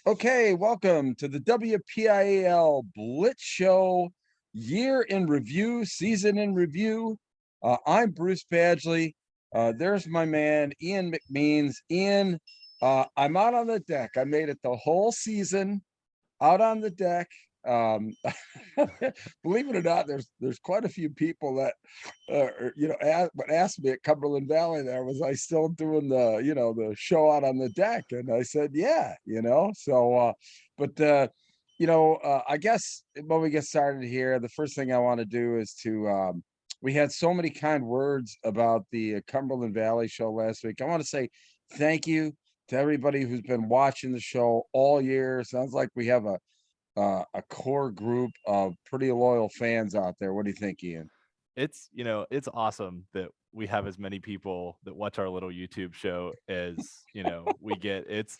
Okay, welcome to the WPIAL Blitz Show, year in review, season in review. I'm Bruce Badgley. There's my man, Ian McMeans. Ian, I'm out on the deck. I made it the whole season out on the deck. Um, Believe it or not, there's quite a few people that asked me at Cumberland Valley there, was I still doing the show out on the deck, and I said yeah. I guess when we get started here, the first thing I want to do is to we had so many kind words about the Cumberland Valley show last week. I want to say thank you to everybody who's been watching the show all year. Sounds like we have a core group of pretty loyal fans out there. What do you think, Ian? It's awesome that we have as many people that watch our little YouTube show as we get. It's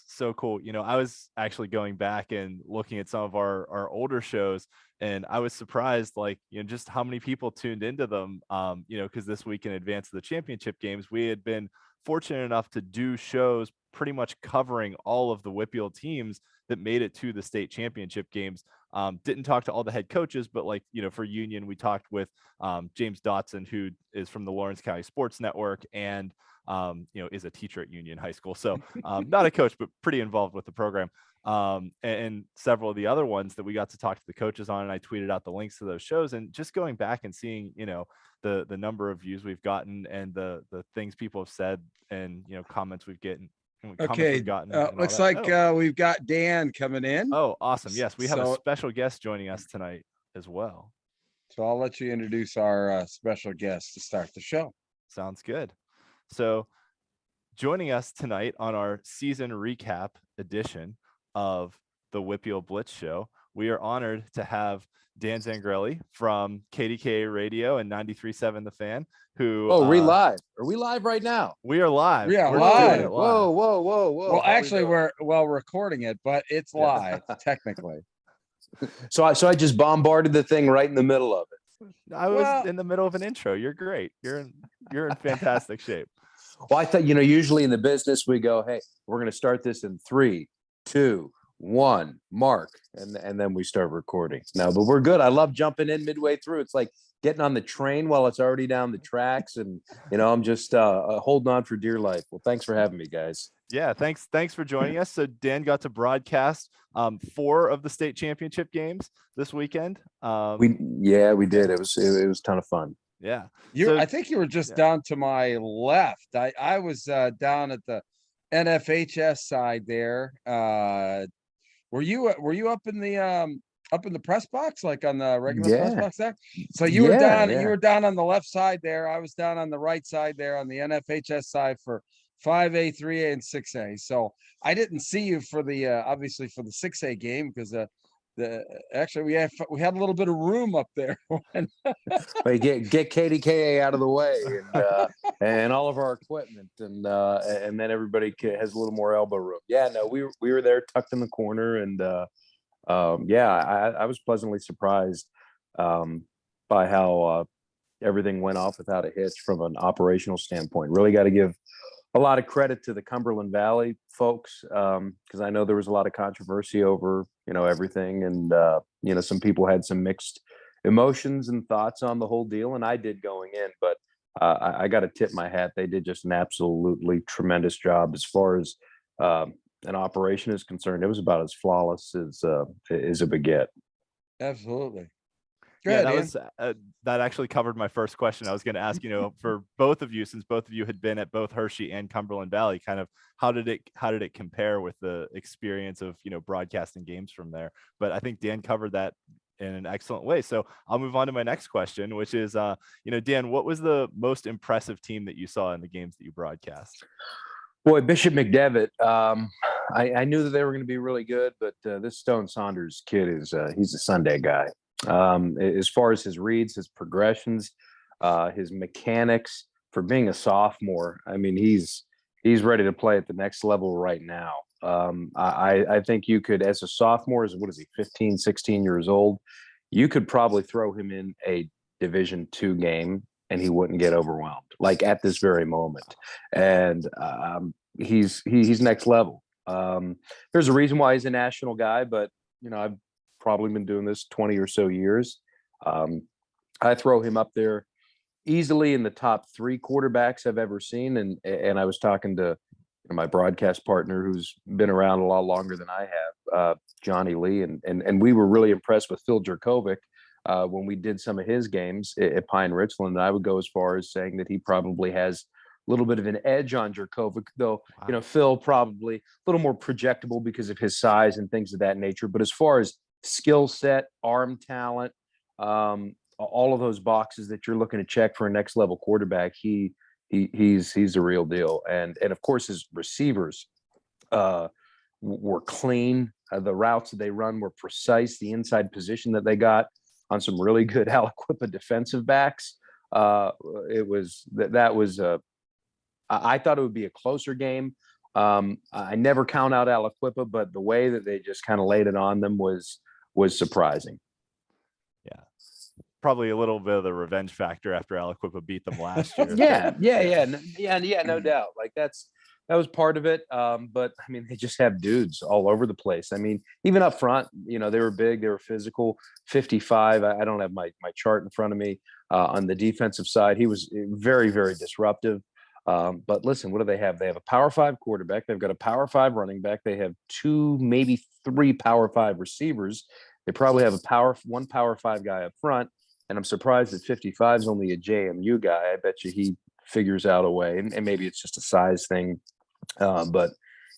so cool. I was actually going back and looking at some of our older shows, and I was surprised, just how many people tuned into them. Because this week in advance of the championship games, we had been fortunate enough to do shows pretty much covering all of the WPIAL teams that made it to the state championship games. Didn't talk to all the head coaches, but for Union, we talked with James Dotson, who is from the Lawrence County Sports Network and is a teacher at Union High School. So not a coach, but pretty involved with the program. And several of the other ones that we got to talk to the coaches on, and I tweeted out the links to those shows, and just going back and seeing, the number of views we've gotten and the things people have said and, comments we've gotten. Okay, looks like we've got Dan coming in. Oh, awesome. Yes, we have a special guest joining us tonight as well. So I'll let you introduce our special guest to start the show. Sounds good. So joining us tonight on our season recap edition of the WPIAL Blitz Show, we are honored to have Dan Zangarelli from KDKA Radio and 93.7 The Fan, who... Oh, we live? Are we live right now? We are live. Yeah, we're live. Whoa. Well, actually, we're recording it, but it's live, technically. So I just bombarded the thing right in the middle of it. I was in the middle of an intro. You're great. You're in fantastic shape. Well, I thought, usually in the business, we go, hey, we're going to start this in 3, 2, 1, mark, and then we start recording. No, but we're good. I love jumping in midway through. It's like getting on the train while it's already down the tracks, and I'm just holding on for dear life. Well, thanks for having me, guys. Yeah, thanks for joining us. So Dan got to broadcast 4 of the state championship games this weekend. We did. It was a ton of fun. Yeah, I think you were just down to my left. I was down at the NFHS side there. Were you up in the press box, like on the regular press box there? So you were down. You were down on the left side there. I was down on the right side there on the NFHS side for 5A, 3A, and 6A. So I didn't see you for the obviously for the 6A game, because actually we had a little bit of room up there. But get KDKA out of the way, and all of our equipment, and then everybody has a little more elbow room. Yeah, no, we were there tucked in the corner, and I was pleasantly surprised by how everything went off without a hitch from an operational standpoint. Really got to give a lot of credit to the Cumberland Valley folks, because I know there was a lot of controversy over everything, and some people had some mixed emotions and thoughts on the whole deal, and I did going in, but I got to tip my hat. They did just an absolutely tremendous job as far as an operation is concerned. It was about as flawless as a baguette. Absolutely. That actually covered my first question. I was going to ask, for both of you, since both of you had been at both Hershey and Cumberland Valley, kind of how did it compare with the experience of broadcasting games from there? But I think Dan covered that in an excellent way. So I'll move on to my next question, which is, Dan, what was the most impressive team that you saw in the games that you broadcast? Boy, Bishop McDevitt. I knew that they were going to be really good, but this Stone Saunders kid he's a Sunday guy. As far as his reads, his progressions, his mechanics, for being a sophomore, I mean, he's ready to play at the next level right now. I think you could, as a sophomore, what is he, 15, 16 years old, you could probably throw him in a Division II game and he wouldn't get overwhelmed, like at this very moment. And he's next level. There's a reason why he's a national guy, but I've probably been doing this 20 or so years. I throw him up there easily in the top 3 quarterbacks I've ever seen. And I was talking to my broadcast partner who's been around a lot longer than I have, Johnny Lee, and we were really impressed with Phil Jerkovic when we did some of his games at Pine Richland. And I would go as far as saying that he probably has a little bit of an edge on Jerkovic, though. Wow. Phil probably a little more projectable because of his size and things of that nature. But as far as skill set, arm talent, all of those boxes that you're looking to check for a next level quarterback, he's a real deal. And of course his receivers were clean. The routes that they run were precise. The inside position that they got on some really good Aliquippa defensive backs. I thought it would be a closer game. I never count out Aliquippa, but the way that they just kind of laid it on them was surprising. Yeah. Probably a little bit of the revenge factor after Aliquippa beat them last year. Yeah, no doubt. Like that was part of it. But I mean, they just have dudes all over the place. I mean, even up front, they were big, they were physical. 55. I don't have my chart in front of me. On the defensive side, he was very, very disruptive. But listen, what do they have? They have a Power 5 quarterback. They've got a Power 5 running back. They have 2, maybe 3 Power 5 receivers. They probably have one Power 5 guy up front. And I'm surprised that 55 is only a JMU guy. I bet you he figures out a way. And maybe it's just a size thing. But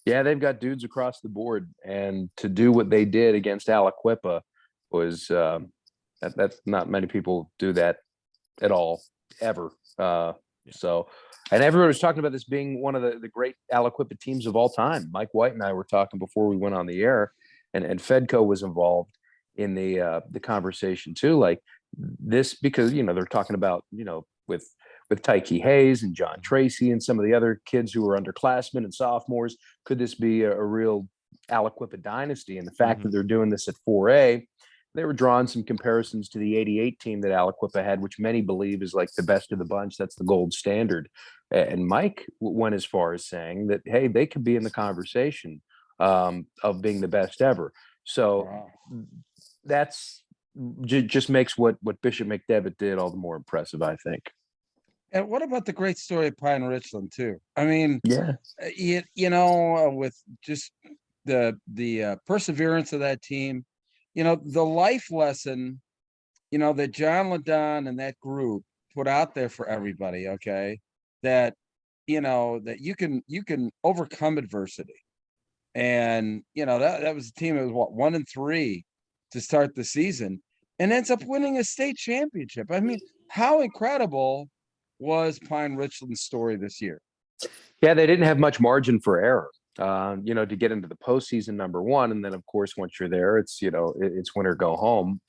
yeah, they've got dudes across the board. And to do what they did against Aliquippa was that's not many people do that at all, ever. So, and everyone was talking about this being one of the great Aliquippa teams of all time. Mike White and I were talking before we went on the air, and Fedco was involved in the conversation too. Like this, because they're talking about with Tyke Hayes and John Tracy and some of the other kids who were underclassmen and sophomores, could this be a real Aliquippa dynasty? And the fact that they're doing this at 4A, they were drawing some comparisons to the 88 team that Aliquippa had, which many believe is like the best of the bunch. That's the gold standard. And Mike went as far as saying that, hey, they could be in the conversation of being the best ever. So that's just makes what Bishop McDevitt did all the more impressive, I think. And what about the great story of Pine Richland too? I mean, yeah, with just the perseverance of that team, the life lesson, that John LaDon and that group put out there for everybody. Okay, that that you can overcome adversity, and that was a team that was 1-3 to start the season, and ends up winning a state championship. I mean, how incredible was Pine Richland's story this year? Yeah, they didn't have much margin for error. To get into the postseason, number one, and then of course once you're there, it's it's win or go home.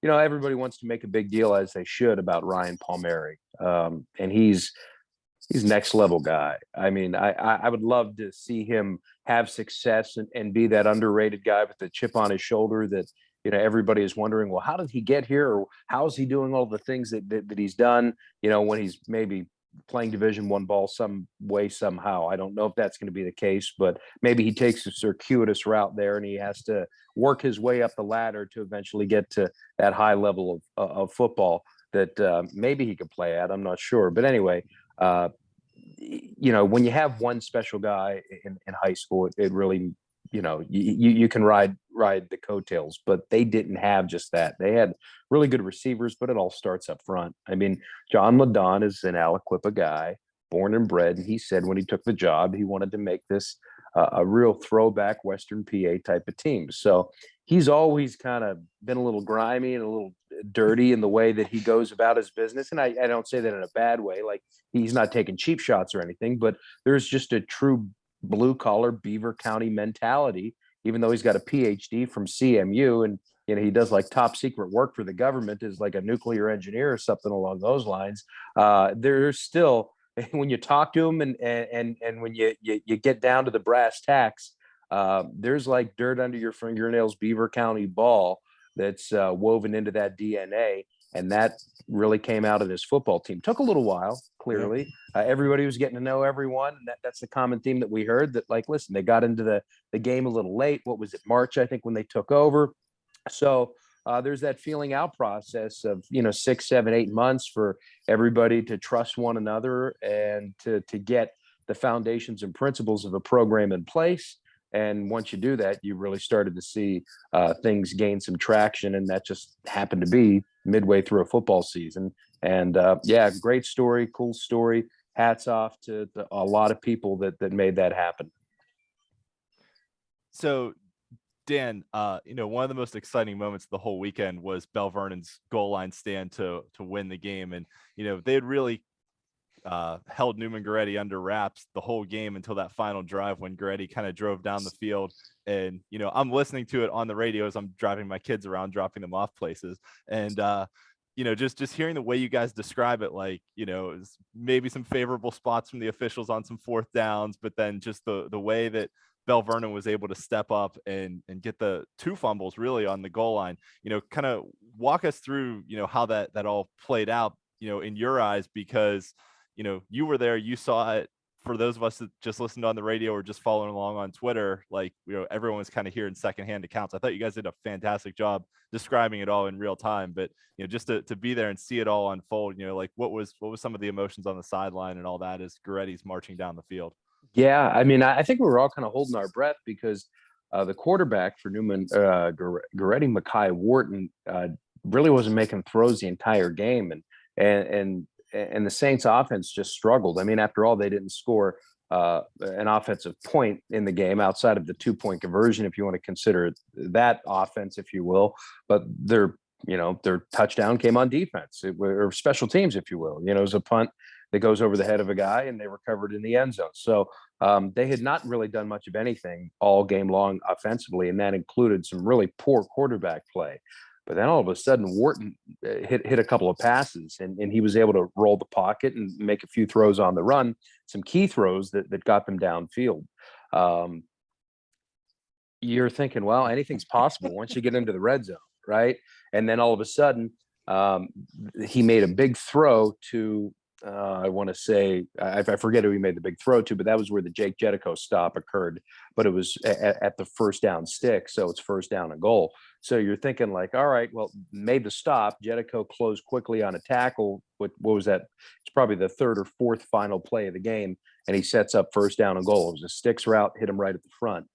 Everybody wants to make a big deal, as they should, about Ryan Palmieri, and he's next level guy. I mean, I would love to see him have success and be that underrated guy with the chip on his shoulder that everybody is wondering, well, how did he get here, or how is he doing all the things that he's done? When he's maybe playing Division I ball some way, somehow. I don't know if that's going to be the case, but maybe he takes a circuitous route there and he has to work his way up the ladder to eventually get to that high level of football that maybe he could play at. I'm not sure. But anyway, when you have one special guy in high school, it really, you can ride the coattails, but they didn't have just that. They had really good receivers, but it all starts up front. I mean, John LaDon is an Aliquippa guy, born and bred, and he said when he took the job, he wanted to make this a real throwback Western PA type of team. So he's always kind of been a little grimy and a little dirty in the way that he goes about his business. And I don't say that in a bad way. Like, he's not taking cheap shots or anything, but there's just a true blue collar Beaver County mentality, even though he's got a PhD from CMU and he does like top secret work for the government as like a nuclear engineer or something along those lines. There's still, when you talk to him and when you get down to the brass tacks, there's like dirt under your fingernails Beaver County ball that's woven into that DNA. And that really came out of this football team. Took a little while, clearly. Everybody was getting to know everyone. And that's the common theme that we heard, that, like, listen, they got into the game a little late. What was it, March, I think, when they took over? So there's that feeling out process of, 6, 7, 8 months for everybody to trust one another and to get the foundations and principles of a program in place. And once you do that, you really started to see things gain some traction. And that just happened to be midway through a football season. And great story, cool story. Hats off to a lot of people that made that happen. So, Dan, one of the most exciting moments of the whole weekend was Belle Vernon's goal line stand to win the game. And, they had really held Newman Goretti under wraps the whole game until that final drive when Goretti kind of drove down the field. And, I'm listening to it on the radio as I'm driving my kids around, dropping them off places. And, just hearing the way you guys describe it, like, maybe some favorable spots from the officials on some fourth downs, but then just the way that Belle Vernon was able to step up and get the 2 fumbles really on the goal line, kind of walk us through, how that all played out, in your eyes, because, you were there, you saw it. For those of us that just listened on the radio or just following along on Twitter, like, everyone was kind of hearing secondhand accounts. I thought you guys did a fantastic job describing it all in real time, but, just to be there and see it all unfold, like what was some of the emotions on the sideline and all that as Goretti's marching down the field? Yeah, I mean, I think we were all kind of holding our breath because the quarterback for Newman, Goretti, Mekhi Wharton, really wasn't making throws the entire game, and the Saints offense just struggled. I mean, after all, they didn't score an offensive point in the game outside of the 2-point conversion, if you want to consider that offense, if you will. But their touchdown came on defense, or special teams, if you will. It was a punt that goes over the head of a guy, and they recovered in the end zone. So they had not really done much of anything all game long offensively, and that included some really poor quarterback play. But then all of a sudden, Wharton hit a couple of passes, and he was able to roll the pocket and make a few throws on the run, some key throws that got them downfield. You're thinking, well, anything's possible once you get into the red zone, right? And then all of a sudden, he made a big throw to, I want to say, I forget who he made the big throw to, but that was where the Jake Jettico stop occurred. But it was at the first down stick, so it's first down and goal. So you're thinking like, all right, well, made the stop. Jettico closed quickly on a tackle. What was that? It's probably the 3rd or 4th final play of the game, and he sets up first down and goal. It was a sticks route, hit him right at the front.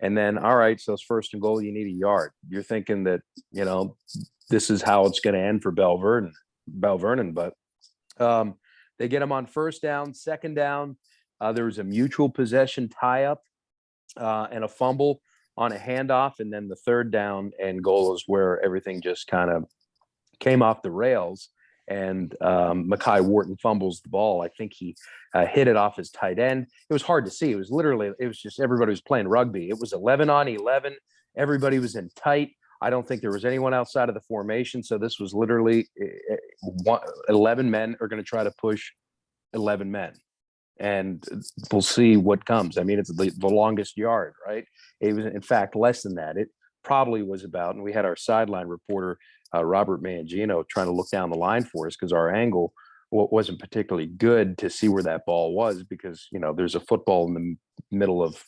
And then, all right, so it's first and goal. You need a yard. You're thinking that, this is how it's going to end for Belle Vernon. But they get him on first down, second down. There was a mutual possession tie-up and a fumble on a handoff. And then the 3rd down and goal is where everything just kind of came off the rails. And Mekhi Wharton fumbles the ball. I think he hit it off his tight end. It was hard to see. It was just everybody was playing rugby. It was 11 on 11. Everybody was in tight. I don't think there was anyone outside of the formation. So this was literally 11 men are going to try to push 11 men. And we'll see what comes. I mean, it's the longest yard, right? It was, in fact, less than that. It probably was about, and we had our sideline reporter, Robert Mangino, trying to look down the line for us because our angle wasn't particularly good to see where that ball was because, there's a football in the middle of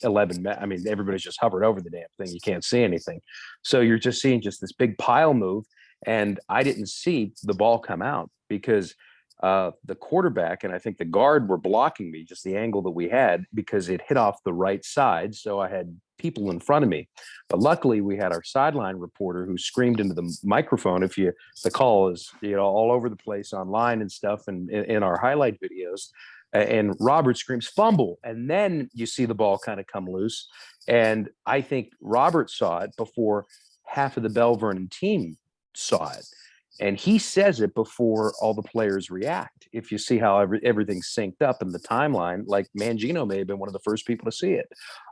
11 men. I mean, everybody's just hovered over the damn thing. You can't see anything. So you're just seeing just this big pile move. And I didn't see the ball come out because the quarterback and I think the guard were blocking me, just the angle that we had, because it hit off the right side. So I had people in front of me. But luckily we had our sideline reporter who screamed into the microphone. The call is, all over the place online and stuff and in our highlight videos. And Robert screams fumble. And then you see the ball kind of come loose. And I think Robert saw it before half of the Belle Vernon team saw it. And he says it before all the players react. If you see how everything's synced up in the timeline, like Mangino may have been one of the first people to see it.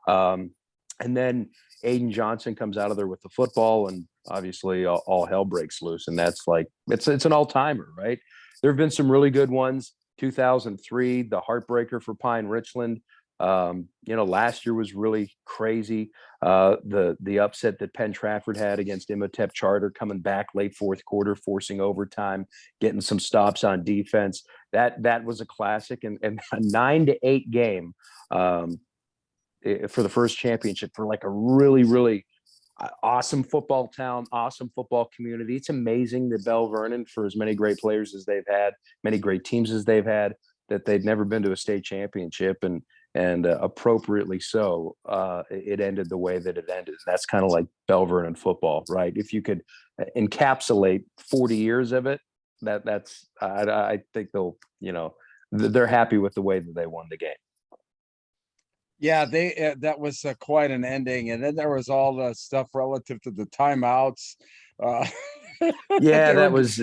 And then Aiden Johnson comes out of there with the football, and obviously all hell breaks loose. And that's like, it's an all-timer, right? There have been some really good ones. 2003, the heartbreaker for Pine Richland. Last year was really crazy. The upset that Penn Trafford had against Imhotep Charter, coming back late fourth quarter, forcing overtime, getting some stops on defense. That was a classic, and a 9-8 game for the first championship for like a really, really awesome football town, awesome football community. It's amazing that Belle Vernon, for as many great players as they've had, many great teams as they've had, that they'd never been to a state championship, and appropriately so. It ended the way that it ended. That's kind of like Belle Vernon football, right? If you could encapsulate 40 years of it, that's I think they're happy with the way that they won the game. Yeah, they that was quite an ending, and then there was all the stuff relative to the timeouts. Uh, Yeah, that was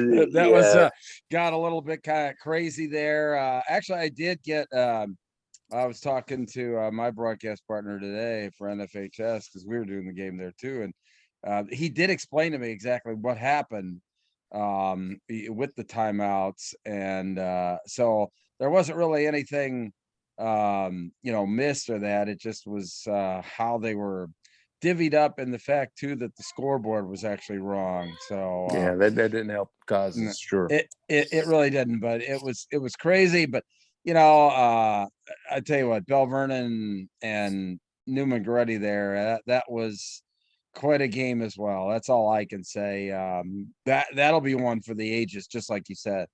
got a little bit kind of crazy there. Actually, I did get. I was talking to my broadcast partner today for NFHS because we were doing the game there too, and he did explain to me exactly what happened with the timeouts, and so there wasn't really anything missed or that. It just was how they were divvied up, and the fact too that the scoreboard was actually wrong. So yeah, that didn't help causes. Sure, it really didn't, but it was crazy. But I tell you what, Belle Vernon and Newman Goretti there, that was quite a game as well. That's all I can say. That'll be one for the ages, just like you said.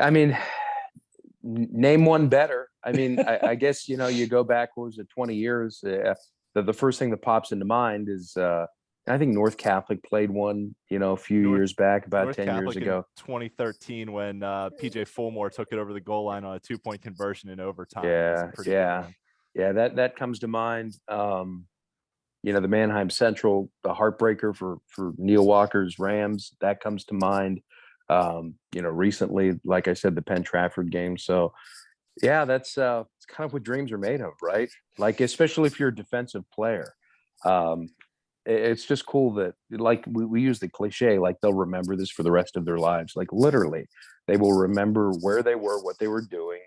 I mean, name one better. I mean, I guess you go back, what was it, 20 years? The first thing that pops into mind is I think North Catholic played one, a few years back, about North 10 Catholic years ago. 2013, when PJ Fulmore took it over the goal line on a 2-point conversion in overtime. Yeah. That comes to mind. The Mannheim Central, the heartbreaker for Neil Walker's Rams, that comes to mind. Recently, like I said, the Penn Trafford game. So yeah, that's it's kind of what dreams are made of, right? Like, especially if you're a defensive player. It's just cool that, like, we use the cliche, like, they'll remember this for the rest of their lives. Like, literally, they will remember where they were, what they were doing,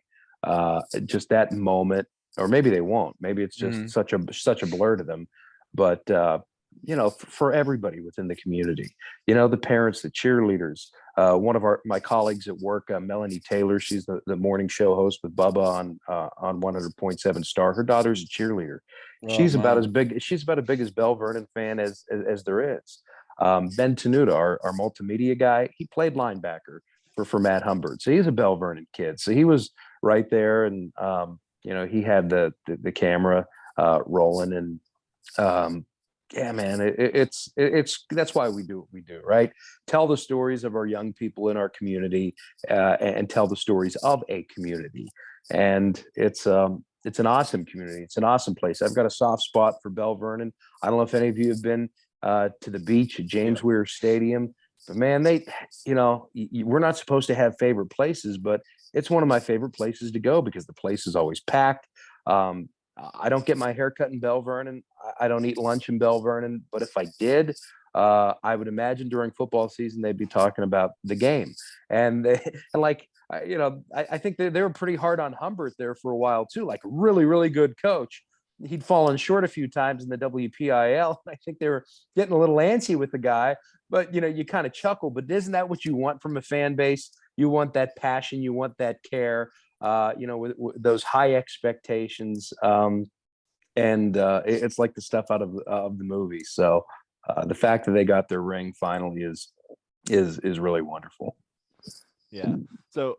just that moment. Or maybe they won't. Maybe it's just such a blur to them. But for everybody within the community, the parents, the cheerleaders. One of my colleagues at work, Melanie Taylor, she's the morning show host with Bubba on 100.7 Star. Her daughter's a cheerleader. She's about as big as Belle Vernon fan as there is. Ben Tenuta, our multimedia guy, he played linebacker for Matt Humbert, so he's a Belle Vernon kid. So he was right there, and he had the camera rolling, and yeah, man, it's that's why we do what we do, right? Tell the stories of our young people in our community, and tell the stories of a community. And it's an awesome community. It's an awesome place. I've got a soft spot for Belle Vernon. I don't know if any of you have been to the beach at James Weir Stadium, but man, we're not supposed to have favorite places, but it's one of my favorite places to go because the place is always packed. I don't get my haircut in Belle Vernon. I don't eat lunch in Belle Vernon. But if I did, I would imagine during football season, they'd be talking about the game. And I think they were pretty hard on Humbert there for a while too, like really, really good coach. He'd fallen short a few times in the WPIAL. I think they were getting a little antsy with the guy, but you kind of chuckle, but isn't that what you want from a fan base? You want that passion, you want that care. With those high expectations, and it's like the stuff out of the movie. So the fact that they got their ring finally is really wonderful. Yeah. So,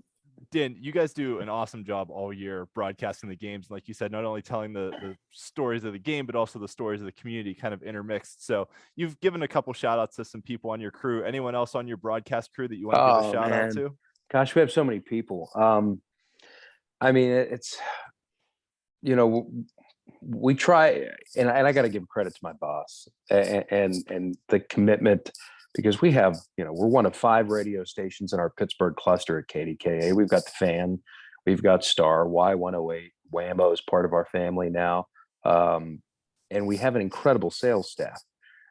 Dan, you guys do an awesome job all year broadcasting the games. Like you said, not only telling the stories of the game, but also the stories of the community kind of intermixed. So you've given a couple shout outs to some people on your crew. Anyone else on your broadcast crew that you want to give a shout out to? Gosh, we have so many people. I mean, it's, we try, and I got to give credit to my boss and the commitment, because we have, we're one of 5 radio stations in our Pittsburgh cluster at KDKA. We've got the Fan, we've got Star, Y108, Whammo is part of our family now. And we have an incredible sales staff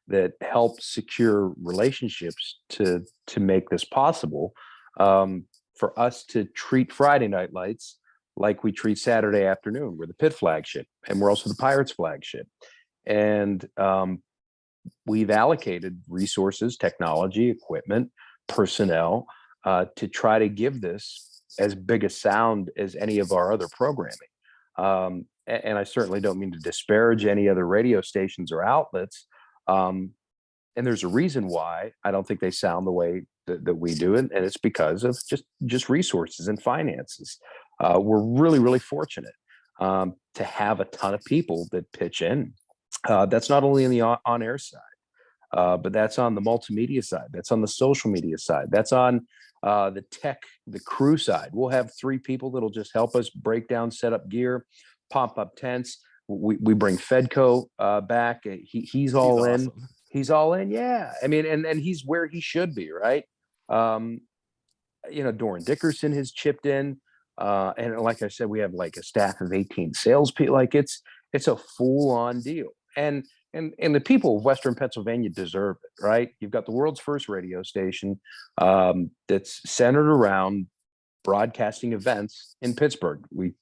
that help secure relationships to make this possible. For us to treat Friday Night Lights like we treat Saturday afternoon. We're the Pitt flagship, and we're also the Pirates flagship. And we've allocated resources, technology, equipment, personnel to try to give this as big a sound as any of our other programming. And I certainly don't mean to disparage any other radio stations or outlets. And there's a reason why I don't think they sound the way that we do it, and it's because of just resources and finances. We're really, really fortunate to have a ton of people that pitch in. That's not only in the on-air side, but that's on the multimedia side. That's on the social media side. That's on the tech, the crew side. We'll have 3 people that'll just help us break down, set up gear, pump up tents. We bring Fedco back. He's all in. Awesome. He's all in. Yeah. I mean, and he's where he should be, right? Doran Dickerson has chipped in. And like I said, we have like a staff of 18 salespeople. Like it's a full on deal. And the people of Western Pennsylvania deserve it, right? You've got the world's first radio station that's centered around broadcasting events in Pittsburgh. We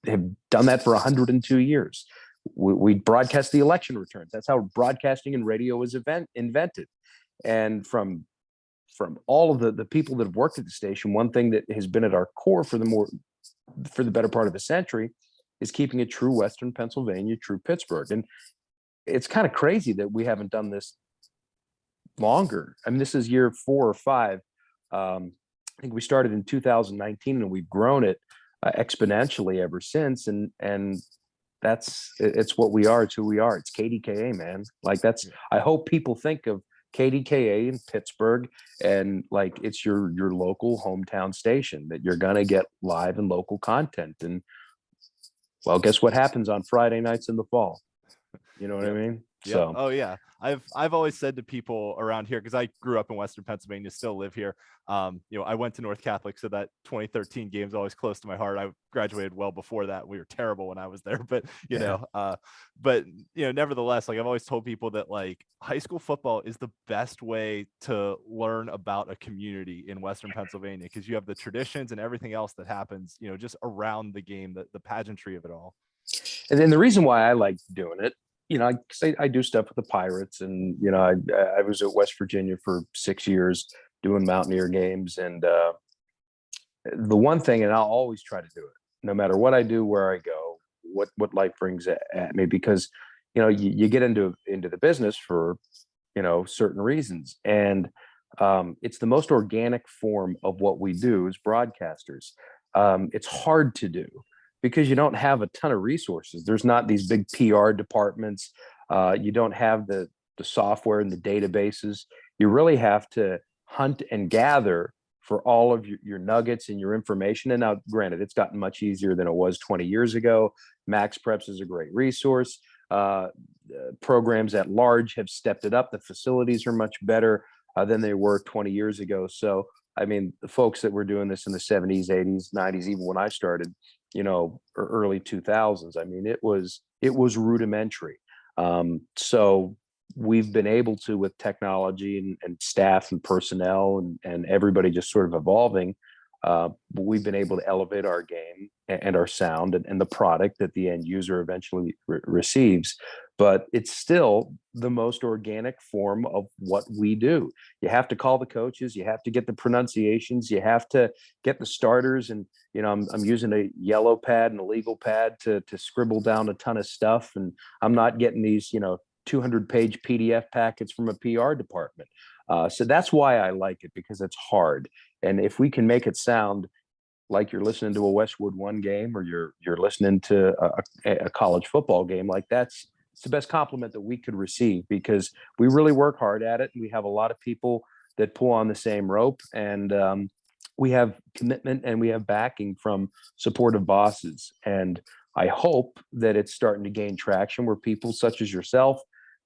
have done that for 102 years. We broadcast the election returns. That's how broadcasting and radio was invented. And from all of the people that have worked at the station, one thing that has been at our core for the better part of a century is keeping it true Western Pennsylvania, true Pittsburgh. And it's kind of crazy that we haven't done this longer. I mean, this is year 4 or 5. I think we started in 2019 and we've grown it exponentially ever since. And it's what we are. It's who we are. It's KDKA, man. Like I hope people think of KDKA in Pittsburgh and like it's your local hometown station that you're gonna get live and local content. And well, guess what happens on Friday nights in the fall? You know what I mean? Yeah. So Oh yeah. I've always said to people around here, because I grew up in Western Pennsylvania, still live here. I went to North Catholic, so that 2013 game is always close to my heart. I graduated well before that. We were terrible when I was there, but nevertheless, like I've always told people that like high school football is the best way to learn about a community in Western Pennsylvania, because you have the traditions and everything else that happens, just around the game, the pageantry of it all. And then the reason why I like doing it, I do stuff with the Pirates, and I was at West Virginia for 6 years doing Mountaineer games, and the one thing, and I'll always try to do it, no matter what I do, where I go, what life brings at me, because you get into the business for certain reasons, and it's the most organic form of what we do as broadcasters. It's hard to do, because you don't have a ton of resources. There's not these big PR departments. You don't have the software and the databases. You really have to hunt and gather for all of your nuggets and your information. And now, granted, it's gotten much easier than it was 20 years ago. Max Preps is a great resource. Programs at large have stepped it up. The facilities are much better than they were 20 years ago. So, I mean, the folks that were doing this in the 70s, 80s, 90s, even when I started, or early 2000s. I mean, it was rudimentary. So we've been able to, with technology and staff and personnel and everybody just sort of evolving, we've been able to elevate our game and our sound and the product that the end user eventually receives. But it's still the most organic form of what we do. You have to call the coaches, you have to get the pronunciations, you have to get the starters. And I'm using a yellow pad and a legal pad to scribble down a ton of stuff, and I'm not getting these 200-page PDF packets from a PR department. So that's why I like it, because it's hard. And if we can make it sound like you're listening to a Westwood One game, or you're listening to a college football game, like it's the best compliment that we could receive, because we really work hard at it. And we have a lot of people that pull on the same rope, and we have commitment and we have backing from supportive bosses. And I hope that it's starting to gain traction, where people such as yourself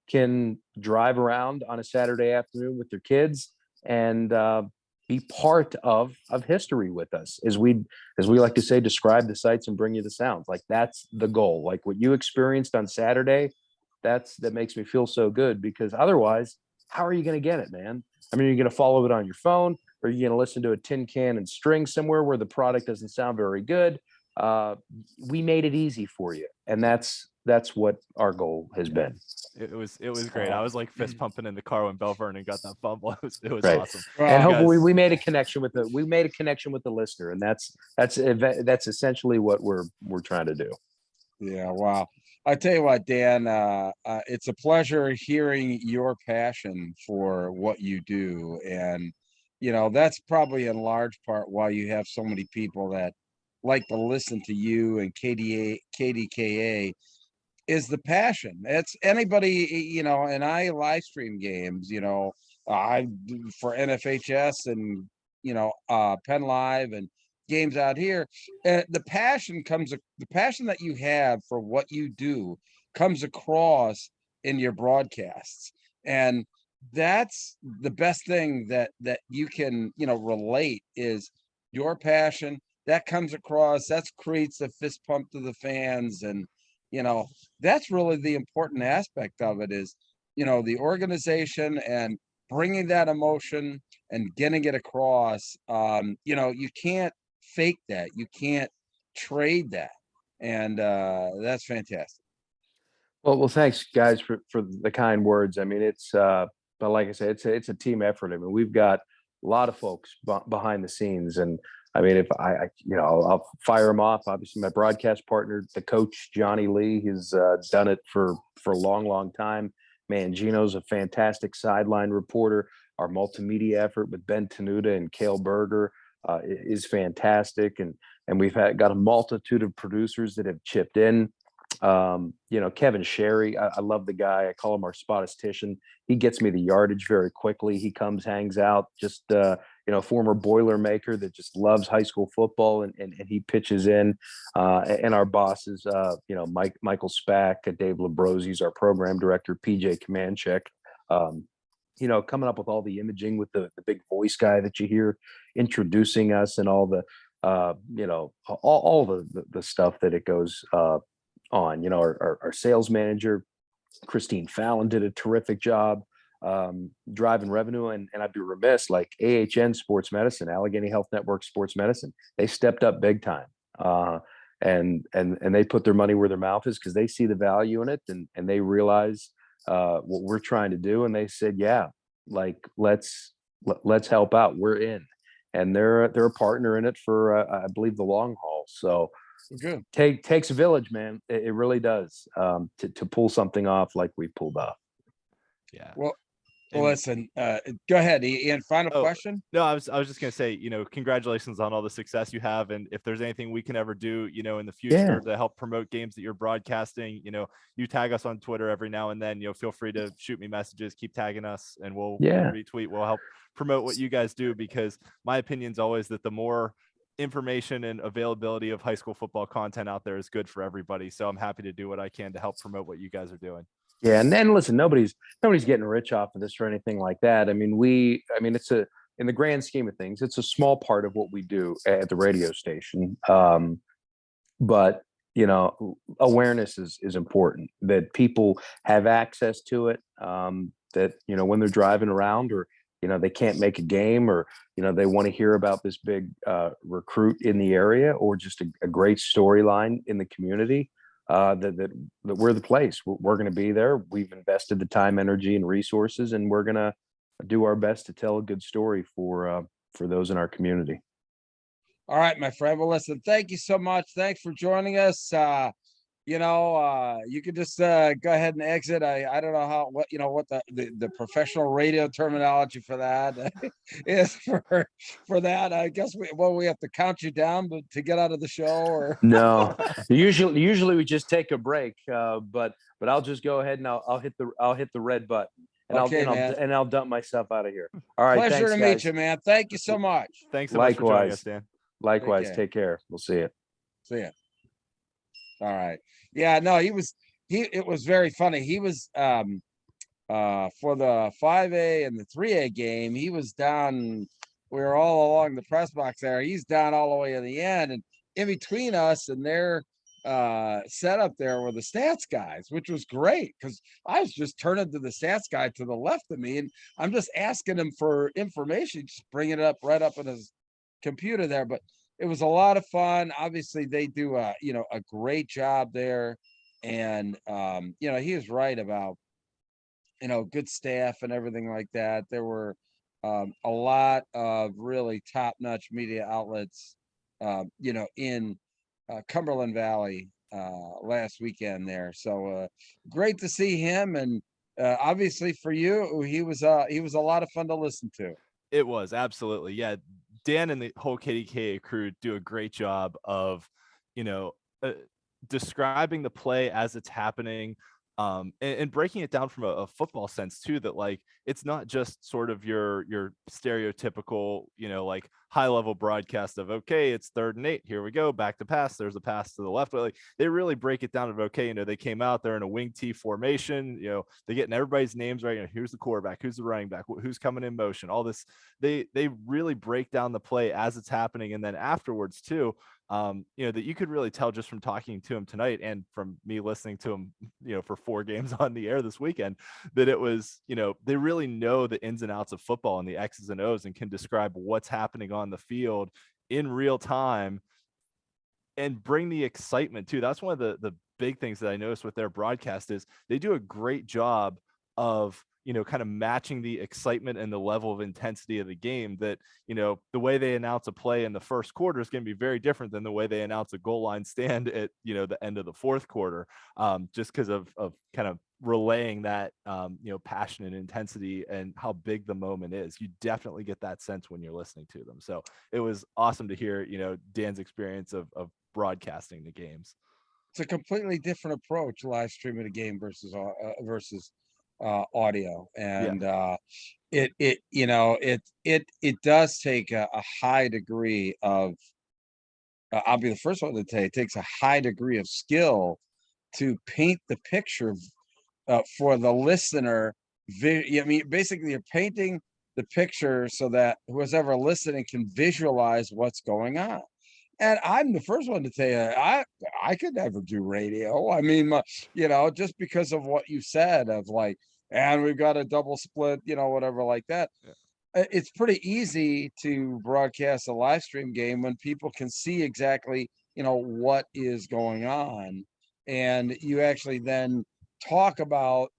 can drive around on a Saturday afternoon with their kids and be part of history with us, as we like to say, describe the sights and bring you the sounds. Like that's the goal. Like what you experienced on Saturday, that makes me feel so good, because otherwise, how are you going to get it, man? I mean, you're going to follow it on your phone, or you're going to listen to a tin can and string somewhere where the product doesn't sound very good. we made it easy for you, and that's what our goal has been. It was great. I was like fist pumping in the car when Belle Vernon got that fumble. It was Right. awesome. And You hopefully guys- we made a connection with the listener, and that's essentially what we're trying to do. Yeah, wow. I tell you what, Dan, it's a pleasure hearing your passion for what you do. And, that's probably in large part why you have so many people that like to listen to you and KDKA is the passion. It's anybody, and I live stream games, I do for NFHS and, Penn Live and games out here. The passion that you have for what you do comes across in your broadcasts. And that's the best thing that you can, relate is your passion that comes across. That creates a fist pump to the fans. And, that's really the important aspect of it is, the organization and bringing that emotion and getting it across. You can't fake that. You can't trade that. And that's fantastic. Well, thanks guys for the kind words. I mean, but like I said, it's a team effort. I mean, we've got a lot of folks behind the scenes, and I mean, if I'll fire them off. Obviously, my broadcast partner, the coach Johnny Lee, has done it for a long time. Man, Gino's a fantastic sideline reporter. Our multimedia effort with Ben Tenuta and Cale Berger is fantastic, and we've got a multitude of producers that have chipped in. Kevin Sherry, I love the guy. I call him our statistician. He gets me the yardage very quickly. He comes, hangs out, just former Boilermaker that just loves high school football, and he pitches in. And our bosses, Michael Spack, Dave Labrosi's our program director, PJ Comanchek. Coming up with all the imaging with the big voice guy that you hear introducing us, and all the all the stuff that it goes on. Our sales manager, Christine Fallon, did a terrific job driving revenue, and I'd be remiss, like AHN Sports Medicine, Allegheny Health Network Sports Medicine, they stepped up big time, and they put their money where their mouth is, because they see the value in it, and they realize what we're trying to do, and they said, yeah, like let's help out, we're in, and they're a partner in it for I believe the long haul. So Good. takes a village, man. It really does, to pull something off like we pulled off. Yeah. Well, listen, go ahead, Ian. Final question. No, I was just gonna say, congratulations on all the success you have, and if there's anything we can ever do, in the future to help promote games that you're broadcasting, you tag us on Twitter every now and then. Feel free to shoot me messages, keep tagging us, and we'll retweet. We'll help promote what you guys do, because my opinion is always that the more information and availability of high school football content out there is good for everybody. So I'm happy to do what I can to help promote what you guys are doing. Yeah, and then listen, nobody's getting rich off of this or anything like that. I mean, it's in the grand scheme of things, it's a small part of what we do at the radio station. But awareness is important, that people have access to it, that when they're driving around, or they can't make a game, or they want to hear about this big recruit in the area, or just a great storyline in the community, that we're the place. We're going to be there. We've invested the time, energy, and resources, and we're going to do our best to tell a good story for those in our community. All right, my friend. Well, listen, thank you so much. Thanks for joining us. You could just go ahead and exit. I don't know what the professional radio terminology for that is for that. I guess we have to count you down to get out of the show, or no. Usually we just take a break, but I'll just go ahead and I'll hit the red button, and I'll dump myself out of here. All right, pleasure thanks, to guys. meet you, man. Thank you so much. Thanks so much for joining us, Dan. Likewise, take care. We'll see you. See ya. All right. Yeah, no, it was very funny. He was for the 5A and the 3A game, he was down. We were all along the press box there. He's down all the way in the end, and in between us and their setup there were the stats guys, which was great, because I was just turning to the stats guy to the left of me, and I'm just asking him for information, just bringing it up right up in his computer there. But it was a lot of fun. Obviously, they do a great job there, and he was right about good staff and everything like that. There were a lot of really top-notch media outlets, in Cumberland Valley last weekend there. So great to see him, and obviously for you, he was a lot of fun to listen to. It was absolutely, yeah. Dan and the whole KDKA crew do a great job of, you know, describing the play as it's happening, and breaking it down from a football sense too. That like it's not just sort of your stereotypical, like high level broadcast of okay, it's 3rd and 8, here we go, back to pass. There's a pass to the left. But like they really break it down of okay, they came out, they're in a wing T formation. They're getting everybody's names right. Here's the quarterback, who's the running back, who's coming in motion. All this, they really break down the play as it's happening, and then afterwards too. That you could really tell just from talking to him tonight and from me listening to him, for 4 games on the air this weekend, that it was, they really know the ins and outs of football and the X's and O's and can describe what's happening on the field in real time and bring the excitement too. That's one of the big things that I noticed with their broadcast is they do a great job of, kind of matching the excitement and the level of intensity of the game. That, the way they announce a play in the first quarter is going to be very different than the way they announce a goal line stand at, the end of the 4th quarter, just because of kind of relaying that, passion and intensity and how big the moment is. You definitely get that sense when you're listening to them. So it was awesome to hear, Dan's experience of broadcasting the games. It's a completely different approach, live streaming a game versus audio, and it does take a high degree of I'll be the first one to tell you, it takes a high degree of skill to paint the picture for the listener. I mean, basically you're painting the picture so that whoever's ever listening can visualize what's going on. And I'm the first one to tell you, I could never do radio. I mean, just because of what you said of like, and we've got a double split, whatever like that. Yeah. It's pretty easy to broadcast a live stream game when people can see exactly, what is going on. And you actually then talk about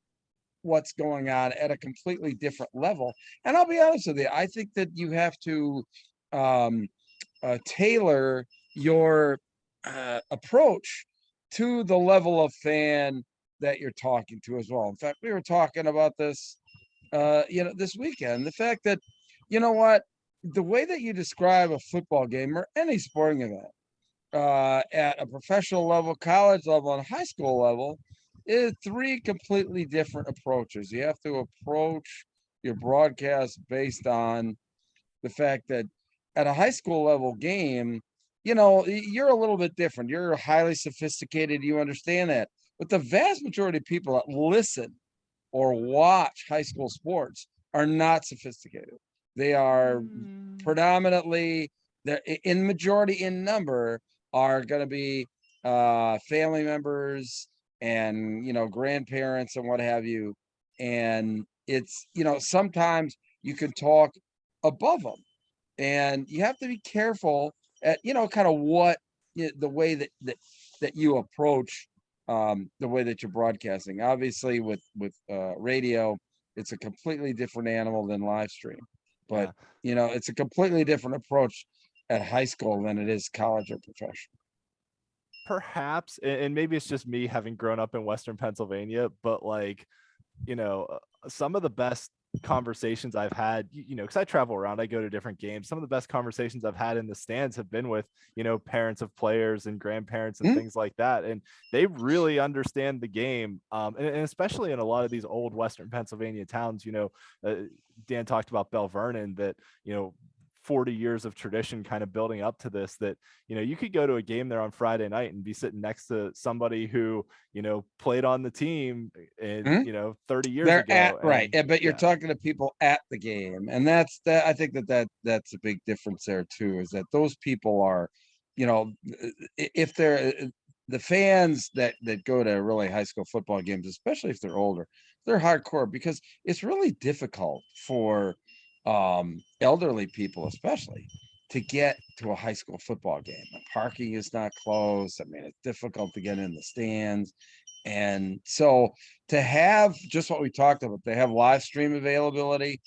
what's going on at a completely different level. And I'll be honest with you, I think that you have to tailor your approach to the level of fan that you're talking to as well. In fact, we were talking about this, this weekend, the fact that, the way that you describe a football game or any sporting event at a professional level, college level, and high school level is 3 completely different approaches. You have to approach your broadcast based on the fact that at a high school level game, you're a little bit different. You're highly sophisticated. You understand that. But the vast majority of people that listen or watch high school sports are not sophisticated. They are predominantly, they're in majority in number, are going to be family members and, grandparents and what have you. And it's, sometimes you can talk above them. And you have to be careful at, kind of what the way that you approach the way that you're broadcasting. Obviously, with radio, it's a completely different animal than live stream. But it's a completely different approach at high school than it is college or professional. Perhaps, and maybe it's just me having grown up in Western Pennsylvania, but like, some of the best conversations I've had, because I travel around, I go to different games. Some of the best conversations I've had in the stands have been with, parents of players and grandparents and things like that. And they really understand the game. And especially in a lot of these old Western Pennsylvania towns, Dan talked about Belle Vernon, that, 40 years of tradition kind of building up to this, that, you could go to a game there on Friday night and be sitting next to somebody who, played on the team and, 30 years ago. Right. But you're talking to people at the game. And that's that. I think that's a big difference there too, is that those people are, if they're the fans that go to really high school football games, especially if they're older, they're hardcore, because it's really difficult for elderly people especially to get to a high school football game. The parking is not close. I mean, it's difficult to get in the stands. And so to have just what we talked about, they have live stream availability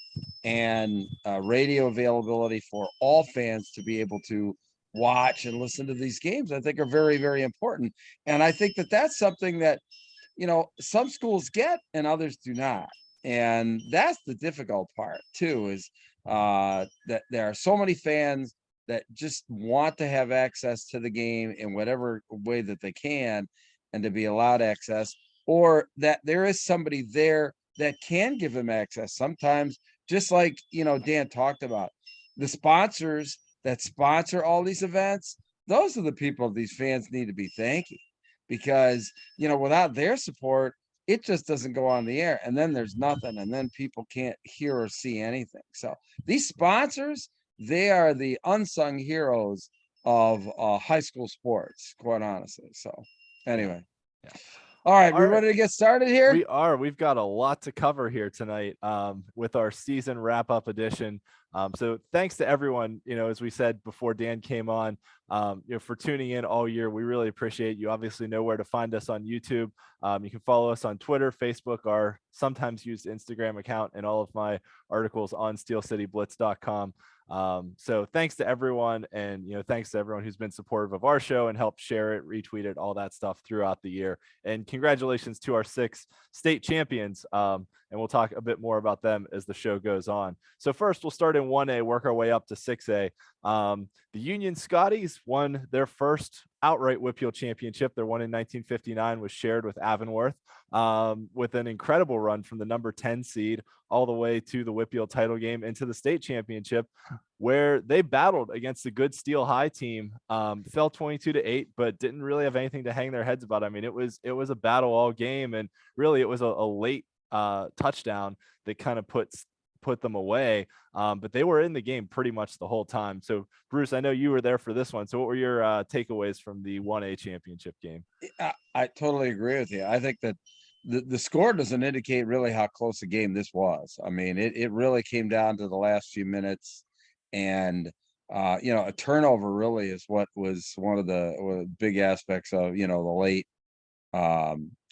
and radio availability for all fans to be able to watch and listen to these games, I think are very, very important. And I think that that's something that, some schools get and others do not. And that's the difficult part too, is that there are so many fans that just want to have access to the game in whatever way that they can and to be allowed access, or that there is somebody there that can give them access. Sometimes, just like, Dan talked about, the sponsors that sponsor all these events, those are the people these fans need to be thanking, because, without their support, it just doesn't go on the air, and then there's nothing, and then people can't hear or see anything. So these sponsors, they are the unsung heroes of high school sports, quite honestly. So anyway, Yeah. all right, we All right. ready to get started here? We are. We've got a lot to cover here tonight with our season wrap-up edition. So thanks to everyone, as we said before Dan came on, for tuning in all year. We really appreciate you. Obviously know where to find us on YouTube. You can follow us on Twitter, Facebook, our sometimes used Instagram account, and all of my articles on steelcityblitz.com. So thanks to everyone, and thanks to everyone who's been supportive of our show and helped share it, retweet it, all that stuff throughout the year. And congratulations to our 6 state champions. And we'll talk a bit more about them as the show goes on. So first, we'll start in 1A, work our way up to 6A. The Union Scotties won their first outright WPIAL championship. Their one in 1959 was shared with Avonworth, with an incredible run from the number 10 seed all the way to the WPIAL title game into the state championship, where they battled against a good Steel High team, fell 22-8, but didn't really have anything to hang their heads about. I mean, it was a battle all game, and really it was a late touchdown that kind of put them away, but they were in the game pretty much the whole time. So Bruce, I know you were there for this one, so what were your takeaways from the 1A championship game? I totally agree with you. I think that the score doesn't indicate really how close a game this was. I mean, it really came down to the last few minutes, and a turnover really is what was one of the big aspects of the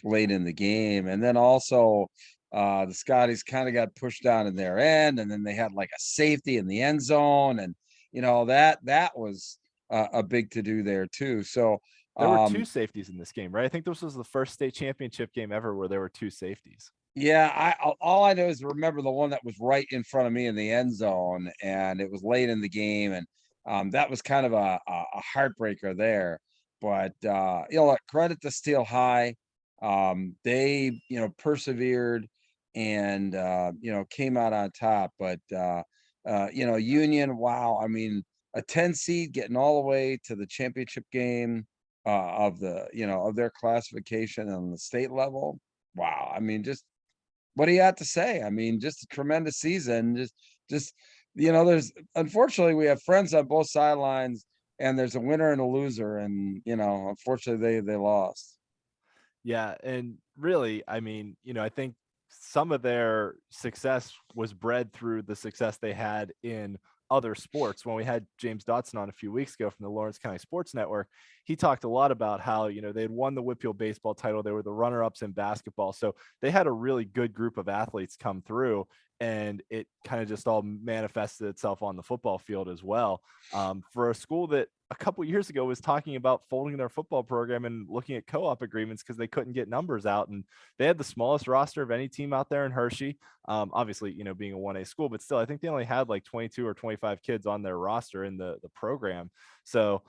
late in the game. And then also the Scotties kind of got pushed down in their end, and then they had like a safety in the end zone, and that was a big to do there too. So there were 2 safeties in this game, right? I think this was the first state championship game ever where there were 2 safeties. Yeah, all I know is remember the one that was right in front of me in the end zone, and it was late in the game, and that was kind of a heartbreaker there. But credit to Steel High. They persevered and came out on top. But Union, wow, I mean, a 10 seed getting all the way to the championship game of their classification on the state level. Wow, I mean, just what do you have to say? I mean, just a tremendous season. Just there's, unfortunately, we have friends on both sidelines, and there's a winner and a loser, and unfortunately they lost. Yeah, and really, I mean, I think some of their success was bred through the success they had in other sports. When we had James Dotson on a few weeks ago from the Lawrence County Sports Network, he talked a lot about how, they had won the WPIAL baseball title. They were the runner-ups in basketball. So they had a really good group of athletes come through, and it kind of just all manifested itself on the football field as well. For a school that a couple years ago was talking about folding their football program and looking at co-op agreements because they couldn't get numbers out, and they had the smallest roster of any team out there in Hershey. Obviously, being a 1A school, but still, I think they only had like 22 or 25 kids on their roster in the program. So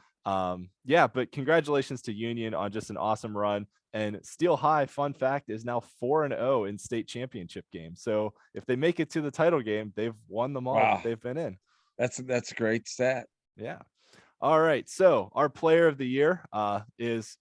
yeah, but congratulations to Union on just an awesome run. And Steel High, fun fact, is now 4-0 in state championship games. So if they make it to the title game, they've won them all that they've been in. That's a great stat. Yeah. All right. So our player of the year is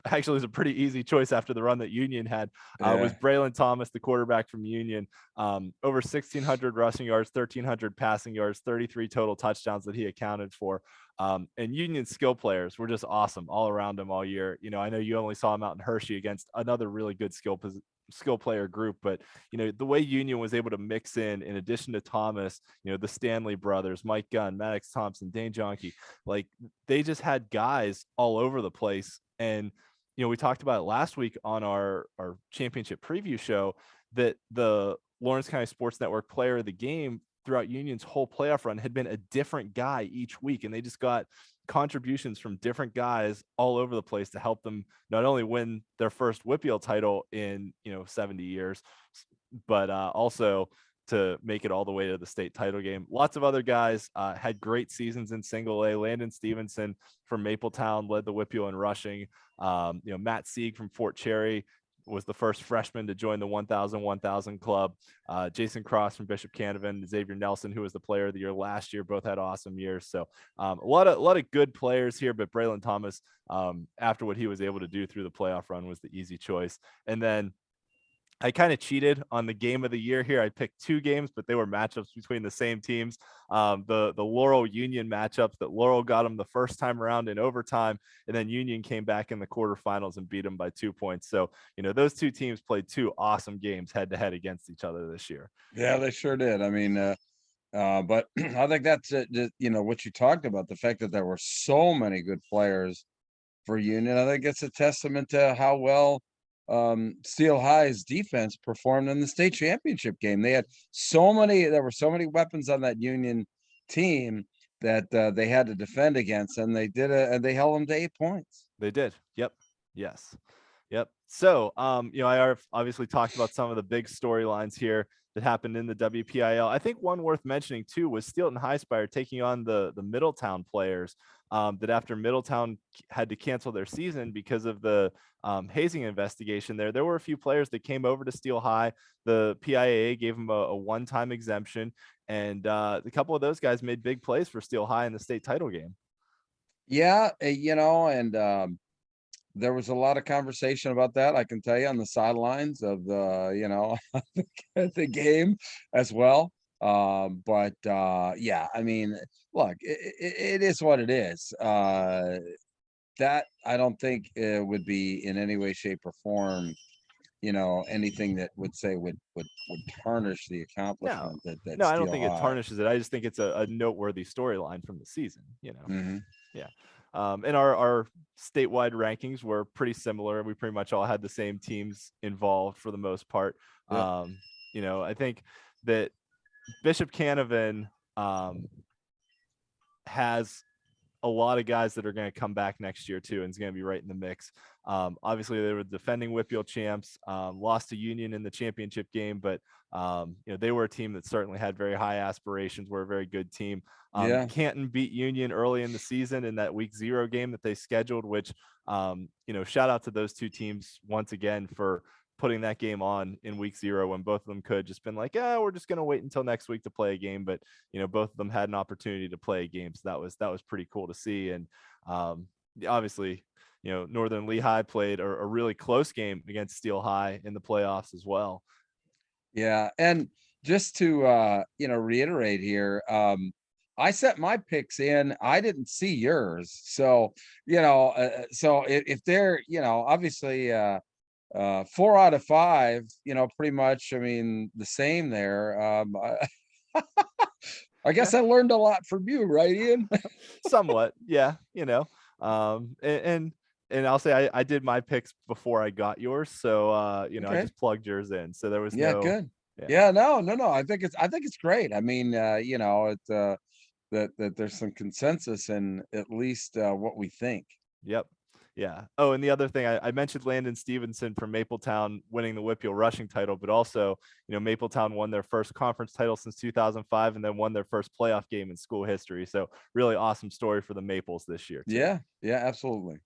actually a pretty easy choice after the run that Union had. Was Braylon Thomas, the quarterback from Union. Over 1,600 rushing yards, 1,300 passing yards, 33 total touchdowns that he accounted for. And Union skill players were just awesome all around them all year. You know, I know you only saw them out in Hershey against another really good skill player group, but you know, the way Union was able to mix in addition to Thomas, you know, the Stanley brothers, Mike Gunn, Maddox Thompson, Dane Jonke, like they just had guys all over the place. And you know, we talked about it last week on our championship preview show that the Lawrence County Sports Network player of the game throughout Union's whole playoff run had been a different guy each week. And they just got contributions from different guys all over the place to help them not only win their first WPIAL title in, you know, 70 years, but also to make it all the way to the state title game. Lots of other guys had great seasons in single A. Landon Stevenson from Mapletown led the WPIAL in rushing. You know, Matt Sieg from Fort Cherry was the first freshman to join the 1,000 club. Jason Cross from Bishop Canavan, Xavier Nelson, who was the player of the year last year, both had awesome years. So a lot of good players here, but Braylon Thomas, after what he was able to do through the playoff run, was the easy choice. And then I kind of cheated on the game of the year here. I picked 2 games, but they were matchups between the same teams. The Laurel Union matchups that Laurel got them the first time around in overtime, and then Union came back in the quarterfinals and beat them by 2 points. So, you know, those 2 teams played 2 awesome games head to head against each other this year. Yeah, they sure did. I mean, but I think that's you know, what you talked about, the fact that there were so many good players for Union. I think it's a testament to how well Steel High's defense performed in the state championship game. There were so many weapons on that Union team that they had to defend against, and they did it, and they held them to 8 points. They did. Yep. Yes. Yep. So, you know, I obviously talked about some of the big storylines here that happened in the WPIL. I think one worth mentioning too was Steelton Highspire taking on the Middletown players. That after Middletown had to cancel their season because of the hazing investigation there were a few players that came over to Steel High. The PIAA gave them a one-time exemption, and a couple of those guys made big plays for Steel High in the state title game. Yeah, you know, and there was a lot of conversation about that, I can tell you, on the sidelines of the, you know, the game as well. But yeah, I mean, look, it is what it is. That I don't think would be in any way, shape, or form, you know, anything that would tarnish the accomplishment that No, I don't Steel think it High. tarnishes it. I just think it's a noteworthy storyline from the season, you know. Mm-hmm. Yeah. And our statewide rankings were pretty similar. We pretty much all had the same teams involved for the most part. Yep. You know, I think that Bishop Canavan has a lot of guys that are going to come back next year too, and it's going to be right in the mix. Obviously they were defending WPIAL champs, lost to Union in the championship game, but you know, they were a team that certainly had very high aspirations, were a very good team. Yeah. Canton beat Union early in the season in that week 0 game that they scheduled, which, you know, shout out to those 2 teams once again for putting that game on in week 0 when both of them could just been like, we're just going to wait until next week to play a game. But, you know, both of them had an opportunity to play a game. So that was pretty cool to see. And obviously, you know, Northern Lehigh played a really close game against Steel High in the playoffs as well. Yeah. And just to, you know, reiterate here, I set my picks in. I didn't see yours. So, you know, so if they're, you know, obviously, 4 out of 5, you know, pretty much, I mean, the same there. I guess I learned a lot from you, right, Ian? Somewhat. Yeah. You know, and I'll say I did my picks before I got yours. So, you know, Okay. I just plugged yours in. So there was Good. Yeah. Yeah, no. I think it's great. I mean, you know, it's that there's some consensus in at least what we think. Yep. Yeah. Oh, and the other thing I mentioned Landon Stevenson from Mapletown winning the WPIAL rushing title, but also, you know, Mapletown won their first conference title since 2005 and then won their first playoff game in school history. So really awesome story for the Maples this year, too. Yeah, absolutely.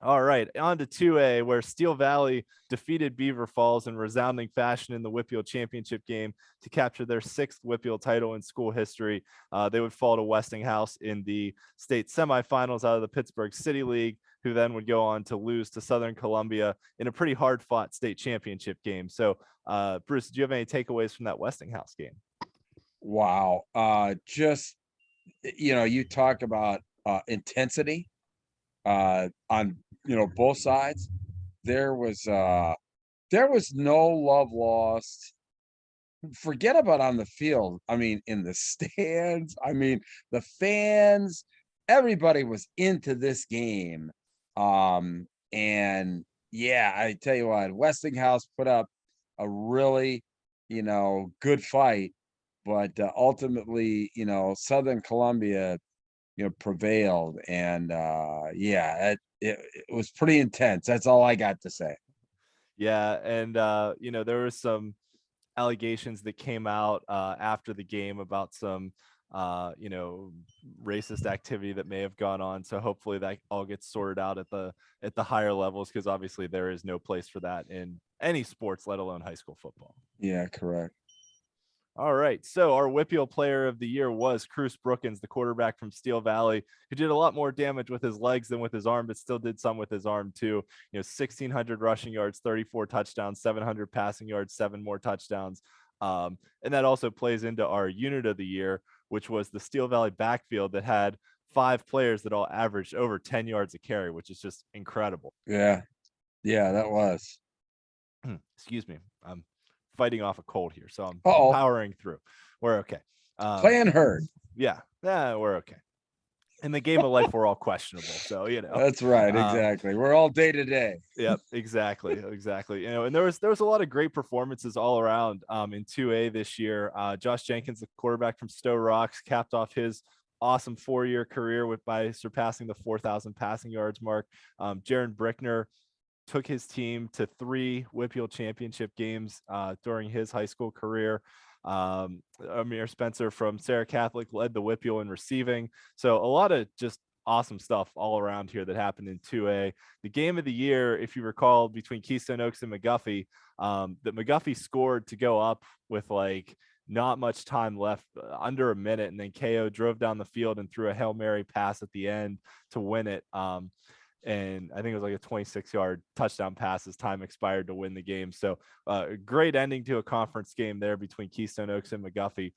All right, on to 2A, where Steel Valley defeated Beaver Falls in resounding fashion in the WPIAL championship game to capture their 6th WPIAL title in school history. They would fall to Westinghouse in the state semifinals out of the Pittsburgh City League, who then would go on to lose to Southern Columbia in a pretty hard-fought state championship game. So, Bruce, do you have any takeaways from that Westinghouse game? Wow. Just, you know, you talk about intensity on both sides. There was no love lost. Forget about on the field. I mean, in the stands. I mean, the fans. Everybody was into this game. And yeah, I tell you what, Westinghouse put up a really, good fight, but ultimately, Southern Columbia, prevailed, and yeah, it was pretty intense. That's all I got to say. Yeah, and there was some allegations that came out after the game about some racist activity that may have gone on. So hopefully that all gets sorted out at the higher levels, because obviously there is no place for that in any sports, let alone high school football. Yeah, correct. All right. So our WPIAL player of the year was Cruz Brookins, the quarterback from Steel Valley, who did a lot more damage with his legs than with his arm, but still did some with his arm too. 1,600 rushing yards, 34 touchdowns, 700 passing yards, 7 more touchdowns. And that also plays into our unit of the year, which was the Steel Valley backfield that had 5 players that all averaged over 10 yards a carry, which is just incredible. Yeah. Yeah, that was. Excuse me. I'm fighting off a cold here, so I'm Uh-oh. powering through. We're okay. Plan herd. Yeah, we're okay. In the game of life, we're all questionable. So, That's right. Exactly. We're all day to day. Yep, exactly. And there was a lot of great performances all around in 2A this year. Josh Jenkins, the quarterback from Stowe Rocks, capped off his awesome 4-year career by surpassing the 4,000 passing yards mark. Jaron Brickner took his team to 3 WPIAL championship games during his high school career. Amir Spencer from Sarah Catholic led the WPIAL in receiving. So a lot of just awesome stuff all around here that happened in 2A. The game of the year, if you recall, between Keystone Oaks and McGuffey, that McGuffey scored to go up with not much time left, under a minute, and then KO drove down the field and threw a Hail Mary pass at the end to win it. And I think it was a 26-yard touchdown pass as time expired to win the game. So a great ending to a conference game there between Keystone Oaks and McGuffey,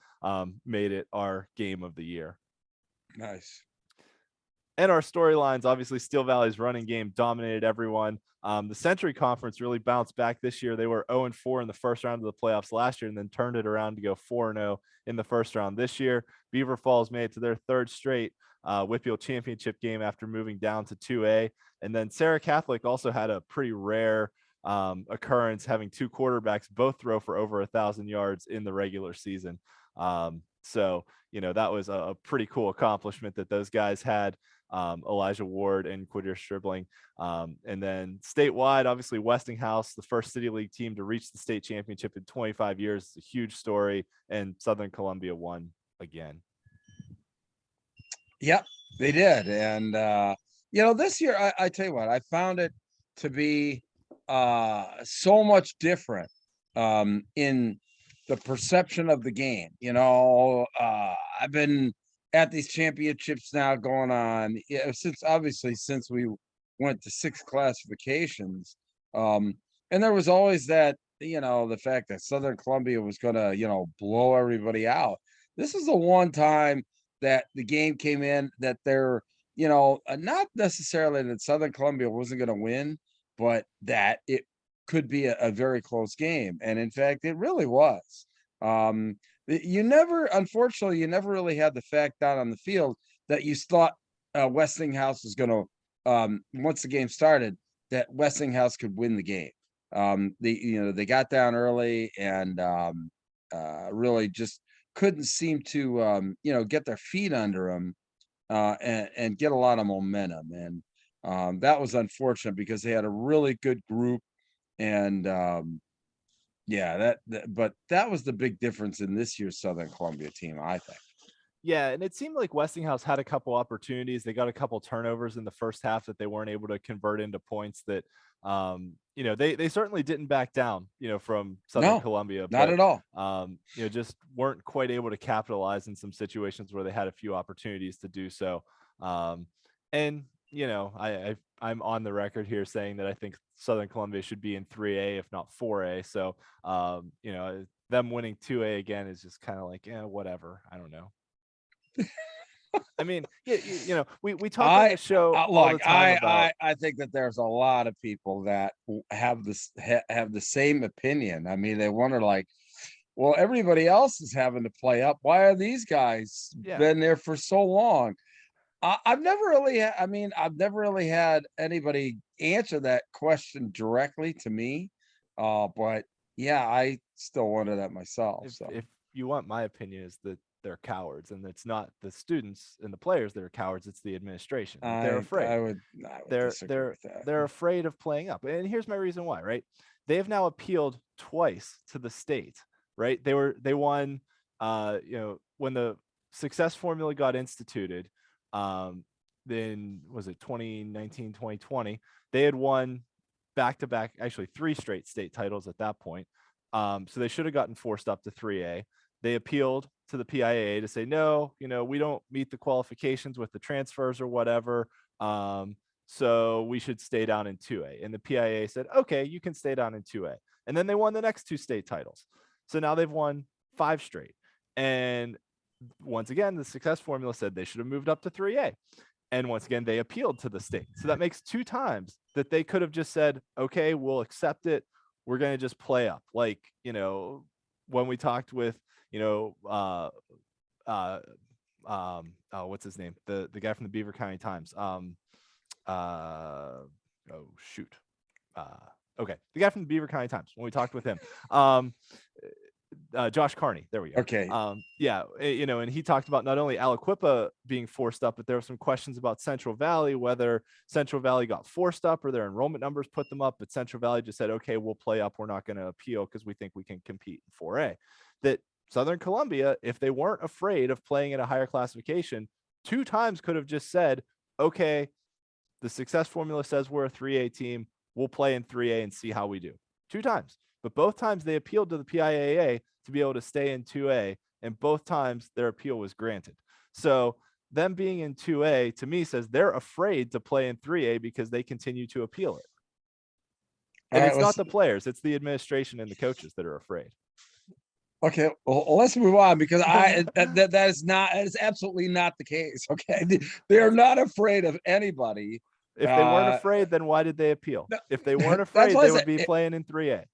made it our game of the year. Nice. And our storylines, obviously, Steel Valley's running game dominated everyone. The Century Conference really bounced back this year. They were 0-4 in the first round of the playoffs last year, and then turned it around to go 4-0 in the first round this year. Beaver Falls made it to their 3rd straight WPIAL championship game after moving down to 2A. And then Sarah Catholic also had a pretty rare occurrence, having 2 quarterbacks both throw for over 1,000 yards in the regular season. So that was a pretty cool accomplishment that those guys had. Elijah Ward and Quadir Stribling. And then statewide, obviously Westinghouse, the first City League team to reach the state championship in 25 years. It's a huge story, and Southern Columbia won again. Yep, they did. And this year, I tell you what, I found it to be so much different in the perception of the game. I've been at these championships now going on since we went to 6 classifications. And there was always that, the fact that Southern Columbia was going to, blow everybody out. This is the one time that the game came in that they're, not necessarily that Southern Columbia wasn't going to win, but that it could be a very close game. And in fact, it really was. Unfortunately, you never really had the fact down on the field that you thought Westinghouse was going to, once the game started, that Westinghouse could win the game. They got down early and really just couldn't seem to, get their feet under them and get a lot of momentum. And that was unfortunate because they had a really good group. And but that was the big difference in this year's Southern Columbia team, I think. Yeah, and it seemed like Westinghouse had a couple opportunities. They got a couple turnovers in the first half that they weren't able to convert into points. That they certainly didn't back down, from Southern Columbia. Not at all. Just weren't quite able to capitalize in some situations where they had a few opportunities to do so. And I'm on the record here saying that I think Southern Columbia should be in 3A, if not 4A. So, them winning 2A again is just kind of whatever. I don't know. I mean, we talk on the show all the look, time about. I think that there's a lot of people that have have the same opinion. I mean, they wonder like, well, everybody else is having to play up. Why are these guys Yeah. been there for so long? I've never really, I've never really had anybody answer that question directly to me. But yeah, I still wonder that myself. So If you want my opinion, is that they're cowards, and it's not the students and the players that are cowards, it's the administration. They're afraid. I would disagree with that. They're afraid of playing up. And here's my reason why, right? They have now appealed twice to the state, right? They won when the success formula got instituted, then was it 2019, 2020, they had won back-to-back, actually 3 straight state titles at that point. So they should have gotten forced up to 3A. They appealed to the PIAA to say, no, we don't meet the qualifications with the transfers or whatever. So we should stay down in 2A. And the PIAA said, okay, you can stay down in 2A. And then they won the next 2 state titles. So now they've won 5 straight. And once again, the success formula said they should have moved up to 3A. And once again, they appealed to the state. So that makes 2 times that they could have just said, okay, we'll accept it. We're going to just play up. Like, when we talked with, what's his name? The guy from the Beaver County Times. Okay. The guy from the Beaver County Times, when we talked with him, Josh Carney. There we go. Okay. And he talked about not only Aliquippa being forced up, but there were some questions about Central Valley, whether Central Valley got forced up or their enrollment numbers put them up. But Central Valley just said, okay, we'll play up. We're not going to appeal because we think we can compete in 4A. That Southern Columbia, if they weren't afraid of playing at a higher classification, 2 times could have just said, okay, the success formula says we're a 3A team. We'll play in 3A and see how we do. 2 times. But both times they appealed to the PIAA to be able to stay in 2A, and both times their appeal was granted. So them being in 2A, to me, says they're afraid to play in 3A because they continue to appeal it. And it's not the players, it's the administration and the coaches that are afraid. Okay, well, let's move on because that is absolutely not the case. Okay, they are not afraid of anybody. If they weren't afraid, then why did they appeal? If they weren't afraid, they would be playing in 3A.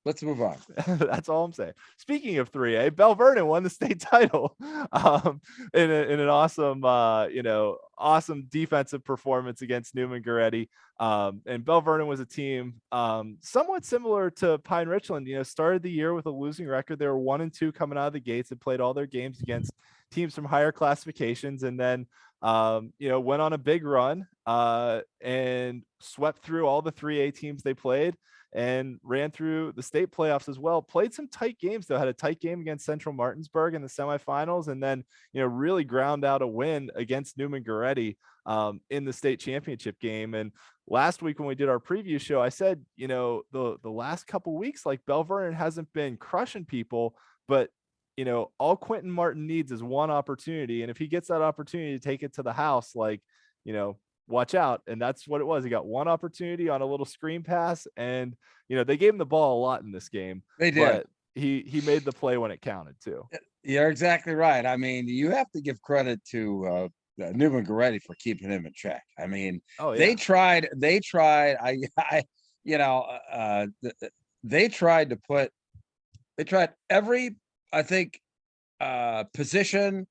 Let's move on. That's all I'm saying. Speaking of 3A, Belle Vernon won the state title in an awesome, awesome defensive performance against Newman Goretti. And Belle Vernon was a team somewhat similar to Pine Richland. Started the year with a losing record. They were 1-2 coming out of the gates and played all their games against teams from higher classifications, and then went on a big run and swept through all the 3A teams they played and ran through the state playoffs as well. Played some tight games, though. Had a tight game against Central Martinsburg in the semifinals, and then really ground out a win against Newman Goretti in the state championship game. And last week when we did our preview show, I said, the last couple weeks, like, Belle Vernon hasn't been crushing people, but all Quentin Martin needs is one opportunity. And if he gets that opportunity to take it to the house, watch out. And that's what it was. He got one opportunity on a little screen pass, and, they gave him the ball a lot in this game. They did. But he made the play when it counted too. You're exactly right. I mean, you have to give credit to Newman Goretti for keeping him in check. I mean, they tried every, I think, position,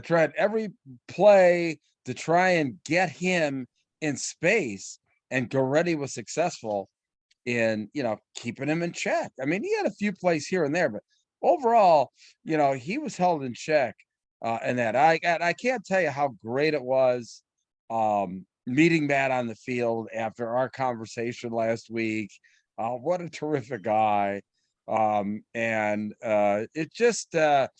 tried every play to try and get him in space, and Goretti was successful in, keeping him in check. I mean, he had a few plays here and there, but overall, he was held in check. And that I can't tell you how great it was meeting Matt on the field after our conversation last week. What a terrific guy. It just there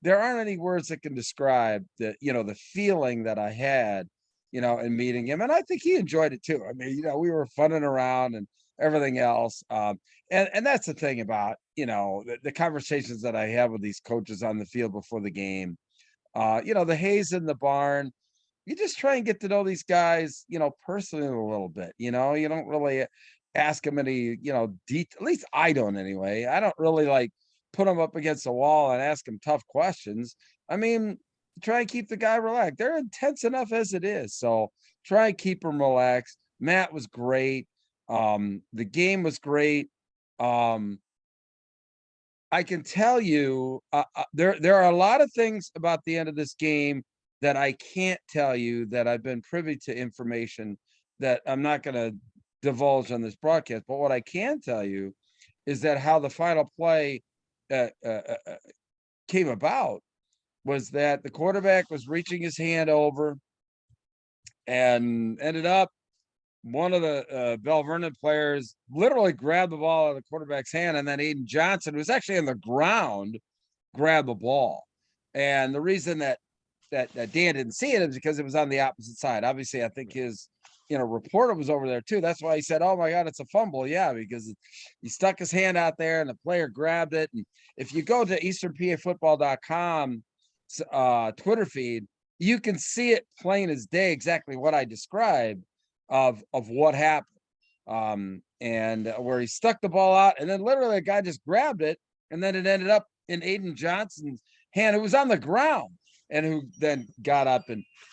aren't any words that can describe the feeling that I had in meeting him, and I think he enjoyed it too. I mean, we were funning around and everything else, and that's the thing about the conversations that I have with these coaches on the field before the game. The haze in the barn, you just try and get to know these guys personally a little bit. You don't really ask them any, at least I don't anyway. I don't really put them up against the wall and ask them tough questions. I mean, try and keep the guy relaxed. They're intense enough as it is. So try and keep him relaxed. Matt was great. The game was great. I can tell you, there are a lot of things about the end of this game that I can't tell you, that I've been privy to information that I'm not going to divulge on this broadcast. But what I can tell you is that how the final play came about was that the quarterback was reaching his hand over and ended up, one of the Belle Vernon players literally grabbed the ball out of the quarterback's hand, and then Aiden Johnson, who was actually on the ground, grabbed the ball. And the reason that Dan didn't see it is because it was on the opposite side. Obviously, I think his reporter was over there too. That's why he said, "Oh my God, it's a fumble." Yeah, because he stuck his hand out there and the player grabbed it. And if you go to EasternPAFootball.com Twitter feed, you can see it plain as day exactly what I described of what happened. And where he stuck the ball out, and then literally the guy just grabbed it, and then it ended up in Aiden Johnson's hand, who was on the ground, and who then got up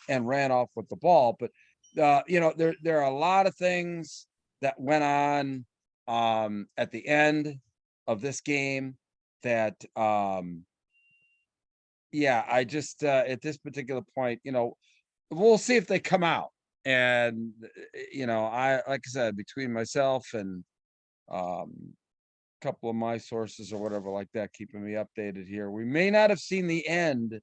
and ran off with the ball. But there are a lot of things that went on at the end of this game that I just at this particular point, we'll see if they come out. And I, like I said, between myself and a couple of my sources or whatever like that, keeping me updated here, we may not have seen the end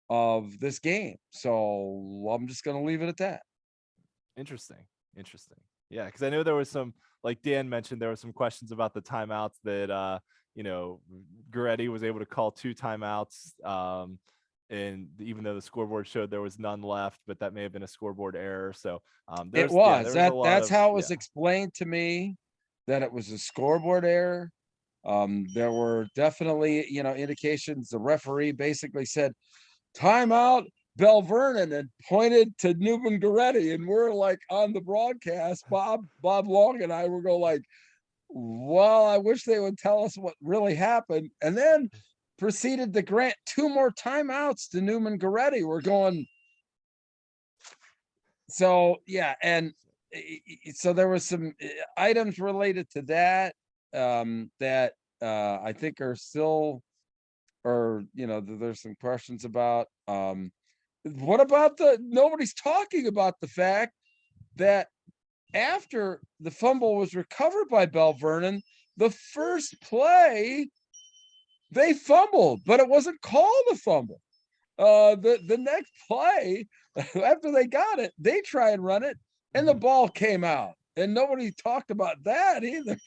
of this game. So I'm just going to leave it at that. Interesting. Yeah, because I know there was some, like Dan mentioned, there were some questions about the timeouts that Goretti was able to call 2 timeouts. And even though the scoreboard showed there was none left, but that may have been a scoreboard error. So it was that's how it was explained to me, that it was a scoreboard error. There were definitely indications. The referee basically said, "Timeout, Belle Vernon," and pointed to Newman Goretti, and we're like on the broadcast. Bob Long and I were going like, "Well, I wish they would tell us what really happened," and then proceeded to grant 2 more timeouts to Newman Goretti. We're going, so yeah, and so there was some items related to that that I think are still, or there's some questions about. What about nobody's talking about the fact that after the fumble was recovered by Belle Vernon, the first play they fumbled, but it wasn't called a fumble. The next play, after they got it, they try and run it, and the ball came out, and nobody talked about that either.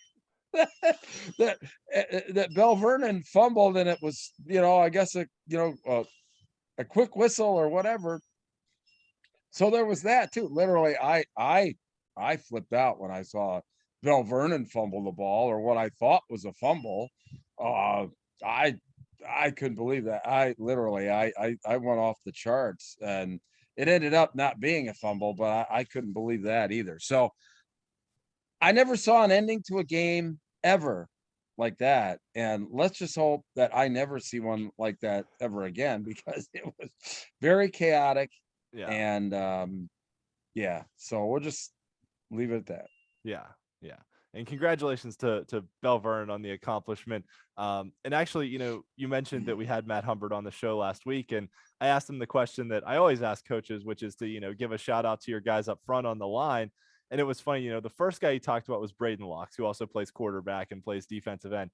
that Belle Vernon fumbled, and it was I guess a quick whistle or whatever. So there was that too. Literally, I flipped out when I saw Belle Vernon fumble the ball, or what I thought was a fumble. I couldn't believe that. I literally went off the charts, and it ended up not being a fumble, but I couldn't believe that either. So I never saw an ending to a game ever like that, and let's just hope that I never see one like that ever again, because it was very chaotic. Yeah. And so we'll just leave it at that. Yeah. And congratulations to Belle Vernon on the accomplishment. And actually, you mentioned that we had Matt Humbert on the show last week, and I asked him the question that I always ask coaches, which is to, give a shout out to your guys up front on the line. And it was funny, the first guy he talked about was Braden Locks, who also plays quarterback and plays defensive end.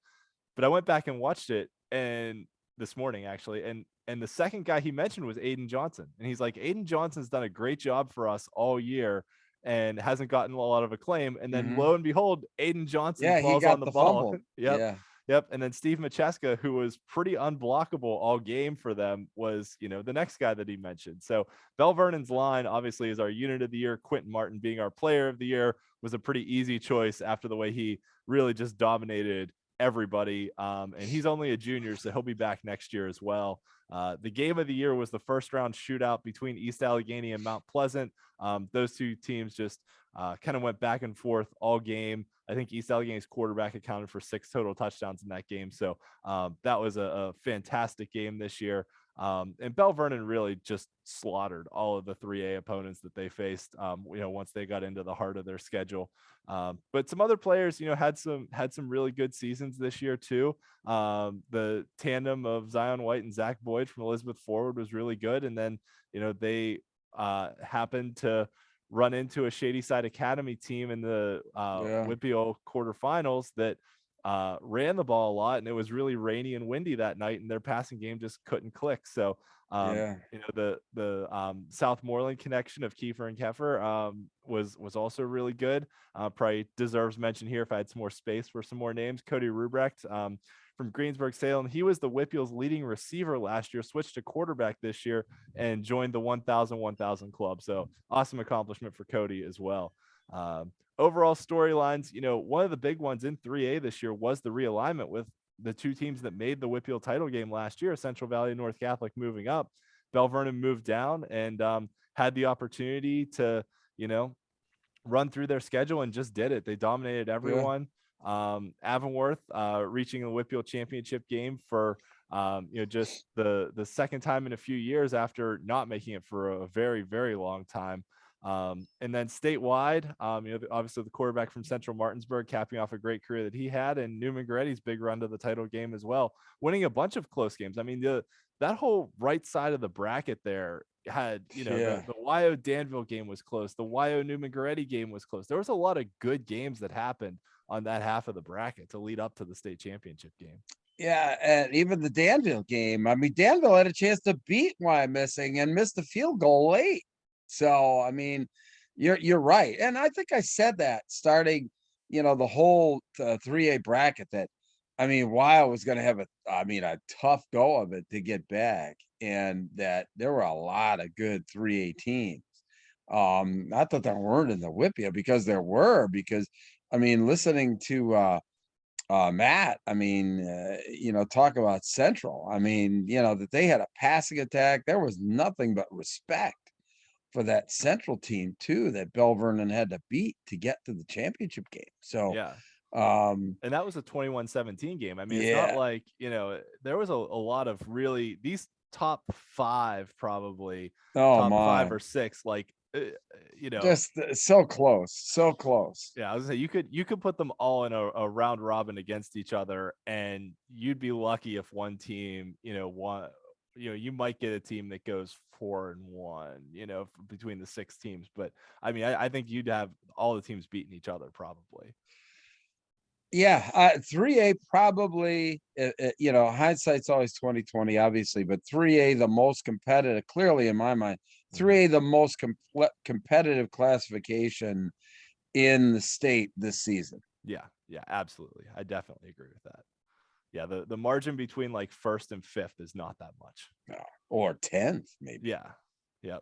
But I went back and watched it, and this morning actually, and the second guy he mentioned was Aiden Johnson. And he's like, Aiden Johnson's done a great job for us all year and hasn't gotten a lot of acclaim. And then lo and behold, Aiden Johnson falls on the ball. Yep. And then Steve Macheska, who was pretty unblockable all game for them, was, the next guy that he mentioned. So Belle Vernon's line obviously is our unit of the year. Quentin Martin being our player of the year was a pretty easy choice after the way he really just dominated everybody. And he's only a junior, so he'll be back next year as well. The game of the year was the first round shootout between East Allegheny and Mount Pleasant. Those two teams just kind of went back and forth all game. I think East Allegheny's quarterback accounted for 6 total touchdowns in that game. So that was a fantastic game this year. And Belle Vernon really just slaughtered all of the 3A opponents that they faced, once they got into the heart of their schedule. But some other players, had some really good seasons this year too. The tandem of Zion White and Zach Boyd from Elizabeth Forward was really good. And then, they happened to run into a Shadyside Academy team in the WPIAL quarterfinals that ran the ball a lot, and it was really rainy and windy that night, and their passing game just couldn't click. So the Southmoreland connection of Kiefer and Keffer was also really good. Probably deserves mention here if I had some more space for some more names. Cody Rubrecht from Greensburg Salem, he was the WPIAL's leading receiver last year, switched to quarterback this year, and joined the 1,000 club. So awesome accomplishment for Cody as well. Overall storylines, one of the big ones in 3A this year was the realignment with the two teams that made the WPIAL title game last year, Central Valley and North Catholic moving up. Belle Vernon moved down and had the opportunity to, run through their schedule and just did it. They dominated everyone. Avonworth reaching the WPIAL championship game for just the second time in a few years after not making it for a very, very long time. And then statewide, obviously the quarterback from Central Martinsburg capping off a great career that he had, and Newman Goretti's big run to the title game as well, winning a bunch of close games. I mean, that whole right side of the bracket there had, the YO Danville game was close. The YO Newman Goretti game was close. There was a lot of good games that happened on that half of the bracket to lead up to the state championship game. Yeah, and even the Danville game. I mean, Danville had a chance to beat Wyomissing and missed the field goal late. So, I mean, you're right. And I think I said that starting, the whole 3A bracket that, I mean, Weil was going to have a tough go of it to get back, and that there were a lot of good 3A teams. Not that there weren't in the WPIAL, because there were, I mean, listening to Matt, I mean, talk about Central. I mean, that they had a passing attack. There was nothing but respect for that Central team too, that Belle Vernon had to beat to get to the championship game. So and that was a 21-17 game. I mean, it's not like, there was a lot of really these top five, probably top 5 or 6, like just so close. Yeah, I was gonna say you could put them all in a round robin against each other, and you'd be lucky if one team, won. You might get a team that goes 4-1, between the 6 teams. But I mean, I think you'd have all the teams beating each other probably. Yeah, 3A probably, hindsight's always 20/20, obviously, but 3A the most competitive, clearly in my mind, 3A the most competitive classification in the state this season. Yeah, absolutely. I definitely agree with that. Yeah, the margin between like 1st and 5th is not that much. No, or 10th, maybe. Yeah. Yep.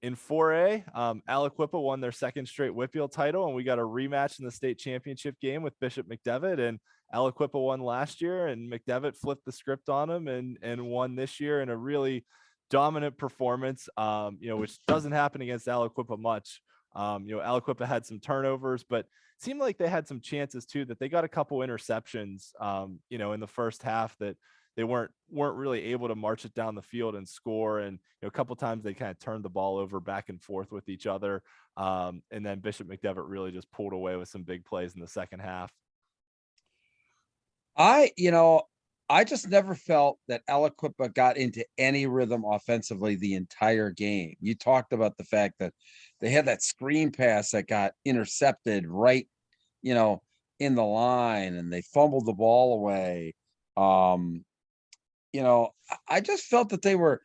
In 4A, Aliquippa won their 2nd straight WPIAL title, and we got a rematch in the state championship game with Bishop McDevitt. And Aliquippa won last year, and McDevitt flipped the script on him and won this year in a really dominant performance, which doesn't happen against Aliquippa much. Aliquippa had some turnovers, but it seemed like they had some chances too, that they got a couple interceptions, in the first half that they weren't really able to march it down the field and score. And a couple times they kind of turned the ball over back and forth with each other. And then Bishop McDevitt really just pulled away with some big plays in the second half. I just never felt that Aliquippa got into any rhythm offensively the entire game. You talked about the fact that they had that screen pass that got intercepted right, in the line, and they fumbled the ball away. I just felt that they were,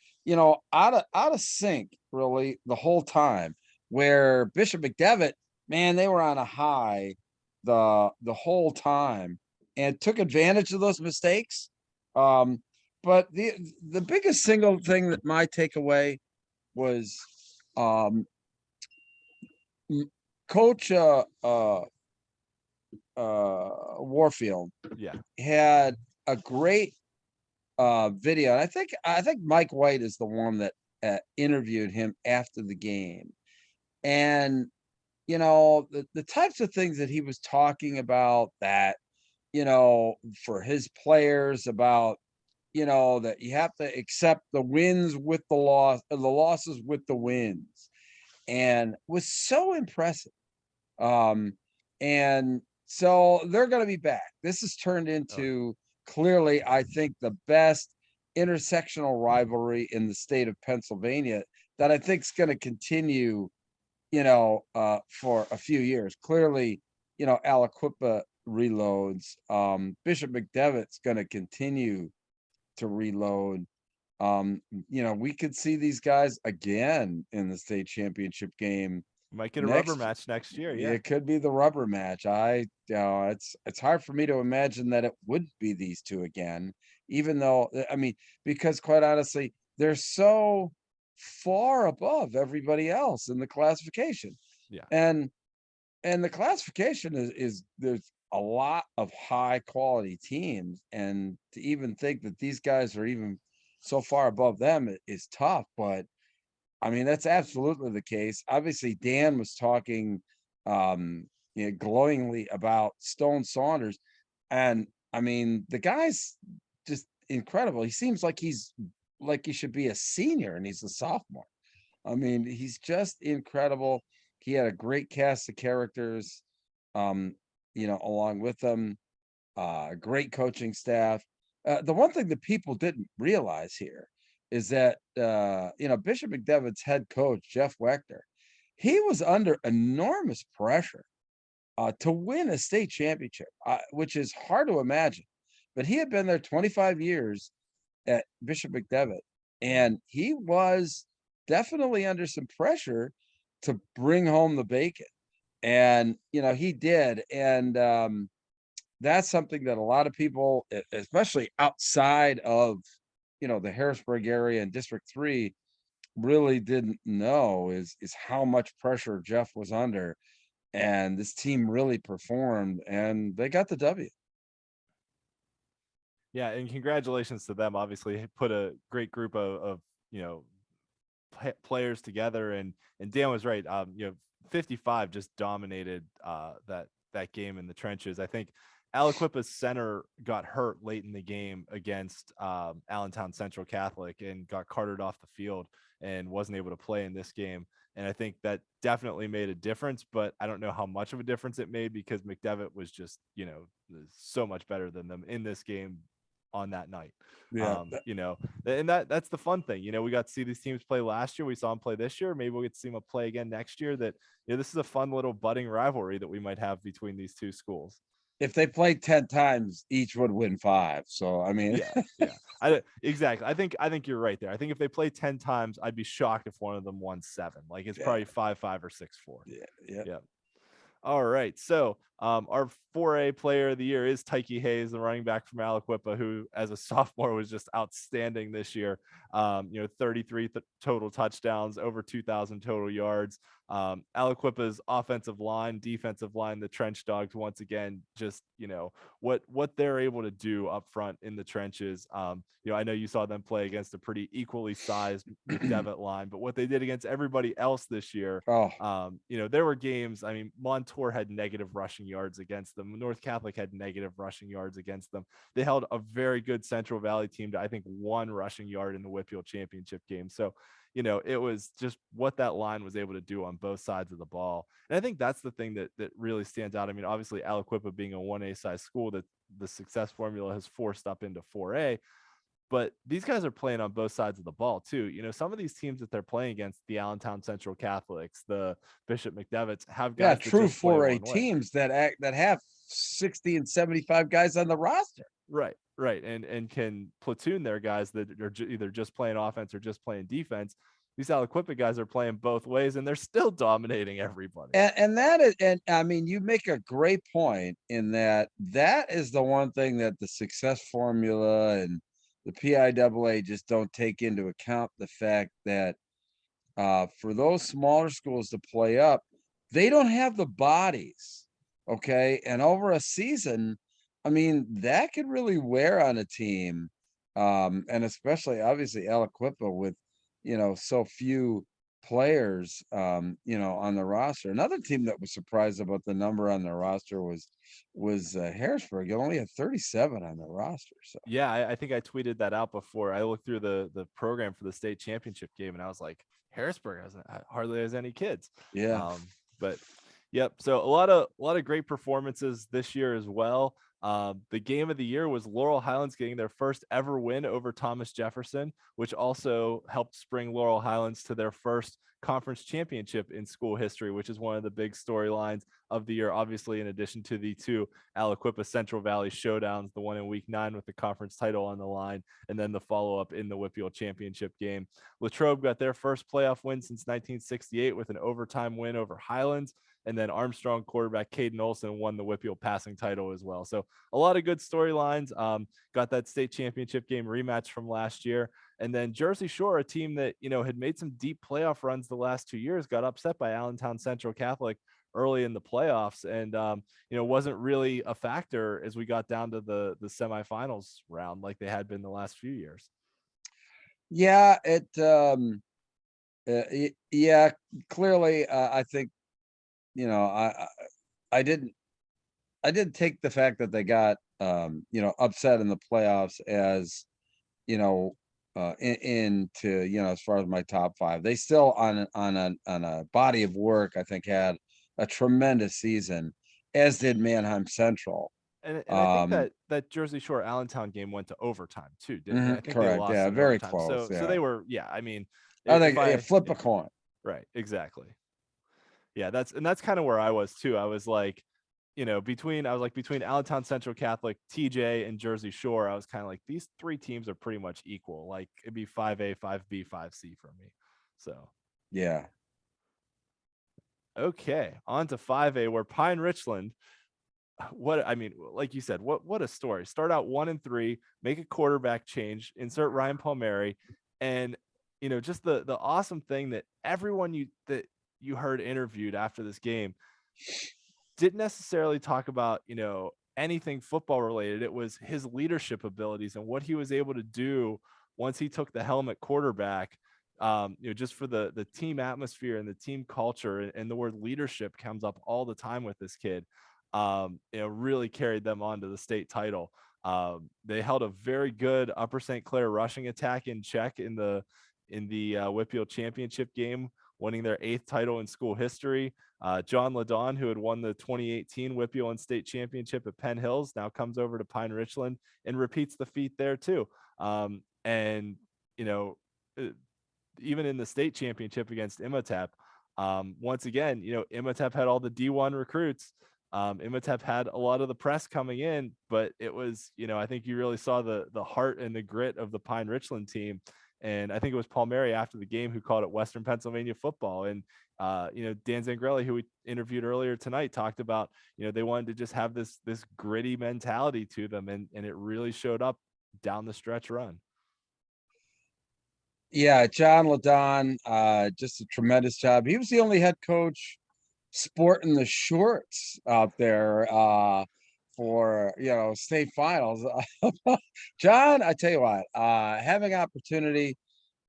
out of sync really the whole time, where Bishop McDevitt, man, they were on a high the whole time and took advantage of those mistakes. But the biggest single thing that my takeaway was, Coach Warfield had a great video. And I think Mike White is the one that interviewed him after the game. And the types of things that he was talking about, that for his players, about that you have to accept the wins with the losses with the wins, and was so impressive. And so they're going to be back. This has turned into clearly, I think, the best intersectional rivalry in the state of Pennsylvania that I think is going to continue, for a few years. Clearly, Aliquippa reloads. Bishop McDevitt's going to continue to reload. We could see these guys again in the state championship game. Might get a rubber match next year. Yeah, it could be the rubber match. It's hard for me to imagine that it would be these two again, even though, I mean, because quite honestly, they're so far above everybody else in the classification. Yeah. And the classification is there's a lot of high quality teams, and to even think that these guys are even so far above them is tough. But I mean, that's absolutely the case. Obviously, Dan was talking glowingly about Stone Saunders. And I mean, the guy's just incredible. He seems like he should be a senior and he's a sophomore. I mean, he's just incredible. He had a great cast of characters, along with them, great coaching staff. The one thing that people didn't realize here is that Bishop McDevitt's head coach, Jeff Wechter, he was under enormous pressure to win a state championship, which is hard to imagine. But he had been there 25 years at Bishop McDevitt, and he was definitely under some pressure to bring home the bacon. And he did. And that's something that a lot of people, especially outside of the Harrisburg area and District 3, really didn't know is how much pressure Jeff was under. And this team really performed, and they got the W. Yeah, and congratulations to them. Obviously, put a great group of players together, and Dan was right. 55 just dominated that game in the trenches. I think Aliquippa's center got hurt late in the game against Allentown Central Catholic and got carted off the field and wasn't able to play in this game. And I think that definitely made a difference, but I don't know how much of a difference it made because McDevitt was just, so much better than them in this game on that night. Yeah. And that's the fun thing. We got to see these teams play last year. We saw them play this year. Maybe we'll get to see them play again next year. That, this is a fun little budding rivalry that we might have between these two schools. If they played 10 times, each would win 5. So, I mean, yeah. Exactly. I think you're right there. I think if they play 10 times, I'd be shocked if one of them won 7. Like it's probably 5-5 or 6-4. Yeah. All right. So our 4A player of the year is Tyke Hayes, the running back from Aliquippa, who as a sophomore was just outstanding this year. 33 total touchdowns, over 2,000 total yards. Aliquippa's offensive line, defensive line, the trench dogs, once again, just, what they're able to do up front in the trenches. I know you saw them play against a pretty equally sized McDevitt line, but what they did against everybody else this year, there were games. I mean, Montour had negative rushing yards against them. North Catholic had negative rushing yards against them. They held a very good Central Valley team to, I think, 1 rushing yard in the WPIAL championship game. So, it was just what that line was able to do on both sides of the ball. And I think that's the thing that really stands out. I mean, obviously Aliquippa being a 1A size school, that the success formula has forced up into 4A, but these guys are playing on both sides of the ball too. Some of these teams that they're playing against, the Allentown Central Catholics, the Bishop McDevitts, have guys true 4A teams that have 60 and 75 guys on the roster. Right. And can platoon their guys that are either just playing offense or just playing defense. These Aliquippa guys are playing both ways, and they're still dominating everybody. And that is, and I mean, you make a great point in that is the one thing that the success formula and the PIAA just don't take into account, the fact that for those smaller schools to play up, they don't have the bodies. Okay. And over a season, I mean, that could really wear on a team. And especially obviously Aliquippa with, so few players, you know, on the roster. Another team that was surprised about the number on the roster was Harrisburg. It only had 37 on the roster. So Yeah, I think I tweeted that out before. I looked through the program for the state championship game, and I was like, Harrisburg hardly has any kids. yeah. But yep. So a lot of great performances this year as well. The game of the year was Laurel Highlands getting their first ever win over Thomas Jefferson, which also helped spring Laurel Highlands to their first conference championship in school history, which is one of the big storylines of the year. Obviously, in addition to the two Aliquippa Central Valley showdowns, the one in week 9 with the conference title on the line, and then the follow-up in the WPIAL championship game. Latrobe got their first playoff win since 1968 with an overtime win over Highlands. And then Armstrong quarterback Caden Olson won the WPIAL passing title as well. So a lot of good storylines. Got that state championship game rematch from last year. And then Jersey Shore, a team that, you know, had made some deep playoff runs the last 2 years, got upset by Allentown Central Catholic early in the playoffs, and you know, wasn't really a factor as we got down to the semifinals round like they had been the last few years. Yeah, yeah, clearly, I think, you know, I didn't take the fact that they got, you know, upset in the playoffs as, you know, into, you know, as far as my top 5. They still on a body of work, I think, had a tremendous season, as did Manheim Central. And I think that Jersey Shore Allentown game went to overtime too, didn't it? I think they correct. lost Yeah, in very overtime. close. So Yeah. they were, yeah. I mean, I think if I flip yeah, a coin. right, exactly. Yeah, that's kind of where I was too. I was like, you know, between Allentown Central Catholic, TJ, and Jersey Shore, I was kind of like, these 3 teams are pretty much equal. Like, it'd be 5A, 5B, 5C for me. So Yeah. okay, on to 5A, where Pine Richland, what I mean, like you said, what a story. Start out 1-3, make a quarterback change, insert Ryan Palmieri, and you know, just the awesome thing that everyone you heard interviewed after this game didn't necessarily talk about, you know, anything football related. It was his leadership abilities and what he was able to do once he took the helm at quarterback. You know, just for the team atmosphere and the team culture, and the word leadership comes up all the time with this kid. You know, really carried them on to the state title. They held a very good Upper St. Clair rushing attack in check in the WPIAL championship game, winning their 8th title in school history. John Ladon, who had won the 2018 WPIAL and state championship at Penn Hills, now comes over to Pine Richland and repeats the feat there too. And you know, even in the state championship against Imhotep, once again, you know, Imhotep had all the D1 recruits. Imhotep had a lot of the press coming in, but it was, you know, I think you really saw the heart and the grit of the Pine Richland team. And I think it was Palmieri after the game who called it Western Pennsylvania football. And, you know, Dan Zangarelli, who we interviewed earlier tonight, talked about, you know, they wanted to just have this gritty mentality to them. And it really showed up down the stretch run. Yeah, John Ladon, just a tremendous job. He was the only head coach sporting the shorts out there for, you know, state finals. John, I tell you what, having opportunity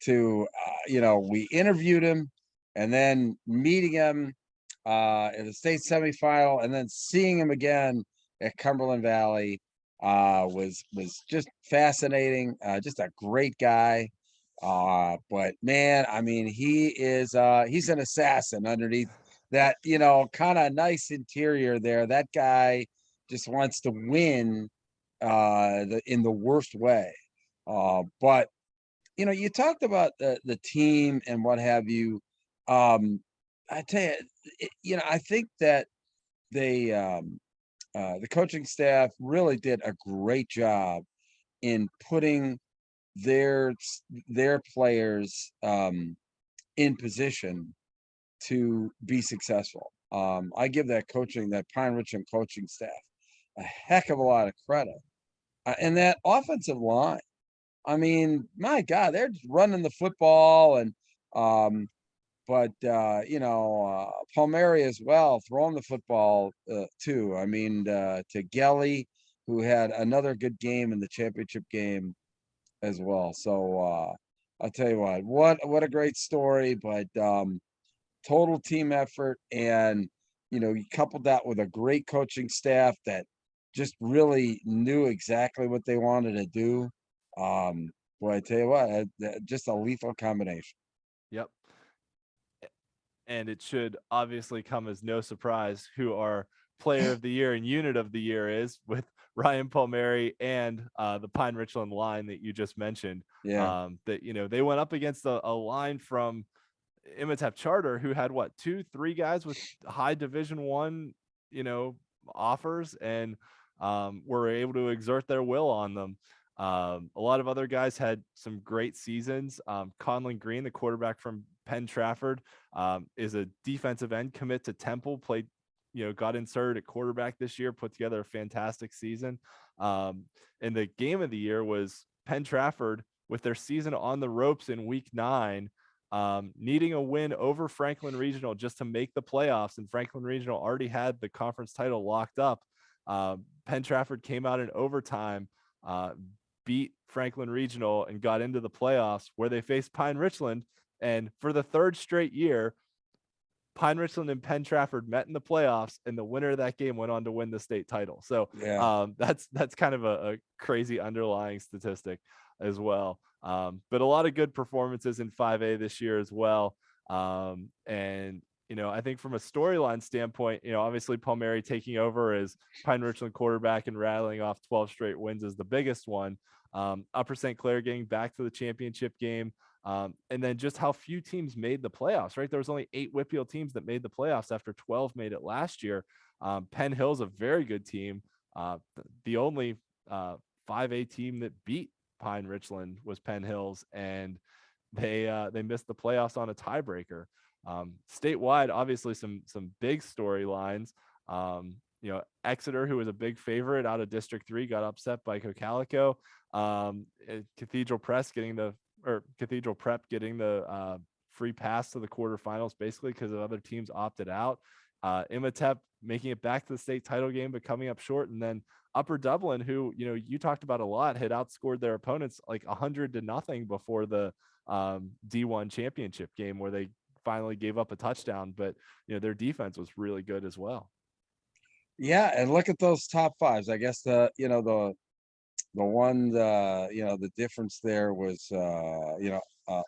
to, you know, we interviewed him, and then meeting him in the state semifinal, and then seeing him again at Cumberland Valley was just fascinating. Just a great guy. But man, I mean, he's an assassin underneath that, you know, kind of nice interior there. That guy just wants to win in the worst way. But you know, you talked about the team and what have you. I tell you, you know, I think that they the coaching staff really did a great job in putting their players in position to be successful. I give that Pine Richland coaching staff a heck of a lot of credit. And that offensive line, I mean, my God, they're just running the football, and but you know, Palmieri as well, throwing the football too. I mean, to Gelly, who had another good game in the championship game as well. So I'll tell you what a great story, but total team effort, and you coupled that with a great coaching staff that just really knew exactly what they wanted to do. Boy, I tell you what, just a lethal combination. Yep. And it should obviously come as no surprise who our player of the year and unit of the year is, with Ryan Palmieri and the Pine Richland line that you just mentioned. Yeah. That they went up against a line from Imatep Charter who had 2-3 guys with high Division I, offers, and were able to exert their will on them. A lot of other guys had some great seasons. Conlon Green, the quarterback from Penn Trafford, is a defensive end commit to Temple, played, got inserted at quarterback this year, put together a fantastic season. And the game of the year was Penn Trafford with their season on the ropes in week 9, needing a win over Franklin Regional just to make the playoffs. And Franklin Regional already had the conference title locked up. Penn Trafford came out in overtime, beat Franklin Regional, and got into the playoffs, where they faced Pine Richland. And for the 3rd straight year, Pine Richland and Penn Trafford met in the playoffs, and the winner of that game went on to win the state title. So Yeah. that's kind of a crazy underlying statistic as well. But a lot of good performances in 5A this year as well. And I think from a storyline standpoint, obviously Palmieri taking over as Pine Richland quarterback and rattling off 12 straight wins is the biggest one. Upper St. Clair getting back to the championship game. And then just how few teams made the playoffs, right? There was only 8 WPIAL teams that made the playoffs after 12 made it last year. Penn Hill's a very good team. The only 5A team that beat Pine Richland was Penn Hills, and they missed the playoffs on a tiebreaker. Statewide, obviously some big storylines. Exeter, who was a big favorite out of District 3, got upset by Cocalico. Cathedral Prep getting the free pass to the quarterfinals, basically because of other teams opted out. Imatep making it back to the state title game, but coming up short. And then Upper Dublin, who you talked about a lot, had outscored their opponents like 100-0 before the D1 championship game, where they finally gave up a touchdown, but their defense was really good as well. Yeah, and look at those top 5s. I guess the difference there was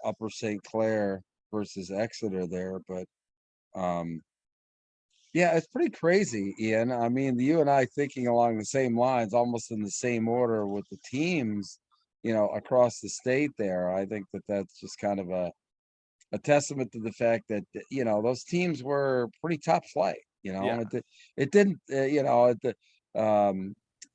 Upper St. Clair versus Exeter there, but yeah, it's pretty crazy, Ian. I mean, you and I thinking along the same lines, almost in the same order with the teams, across the state there. I think that's just kind of a testament to the fact that those teams were pretty top flight. Yeah. It didn't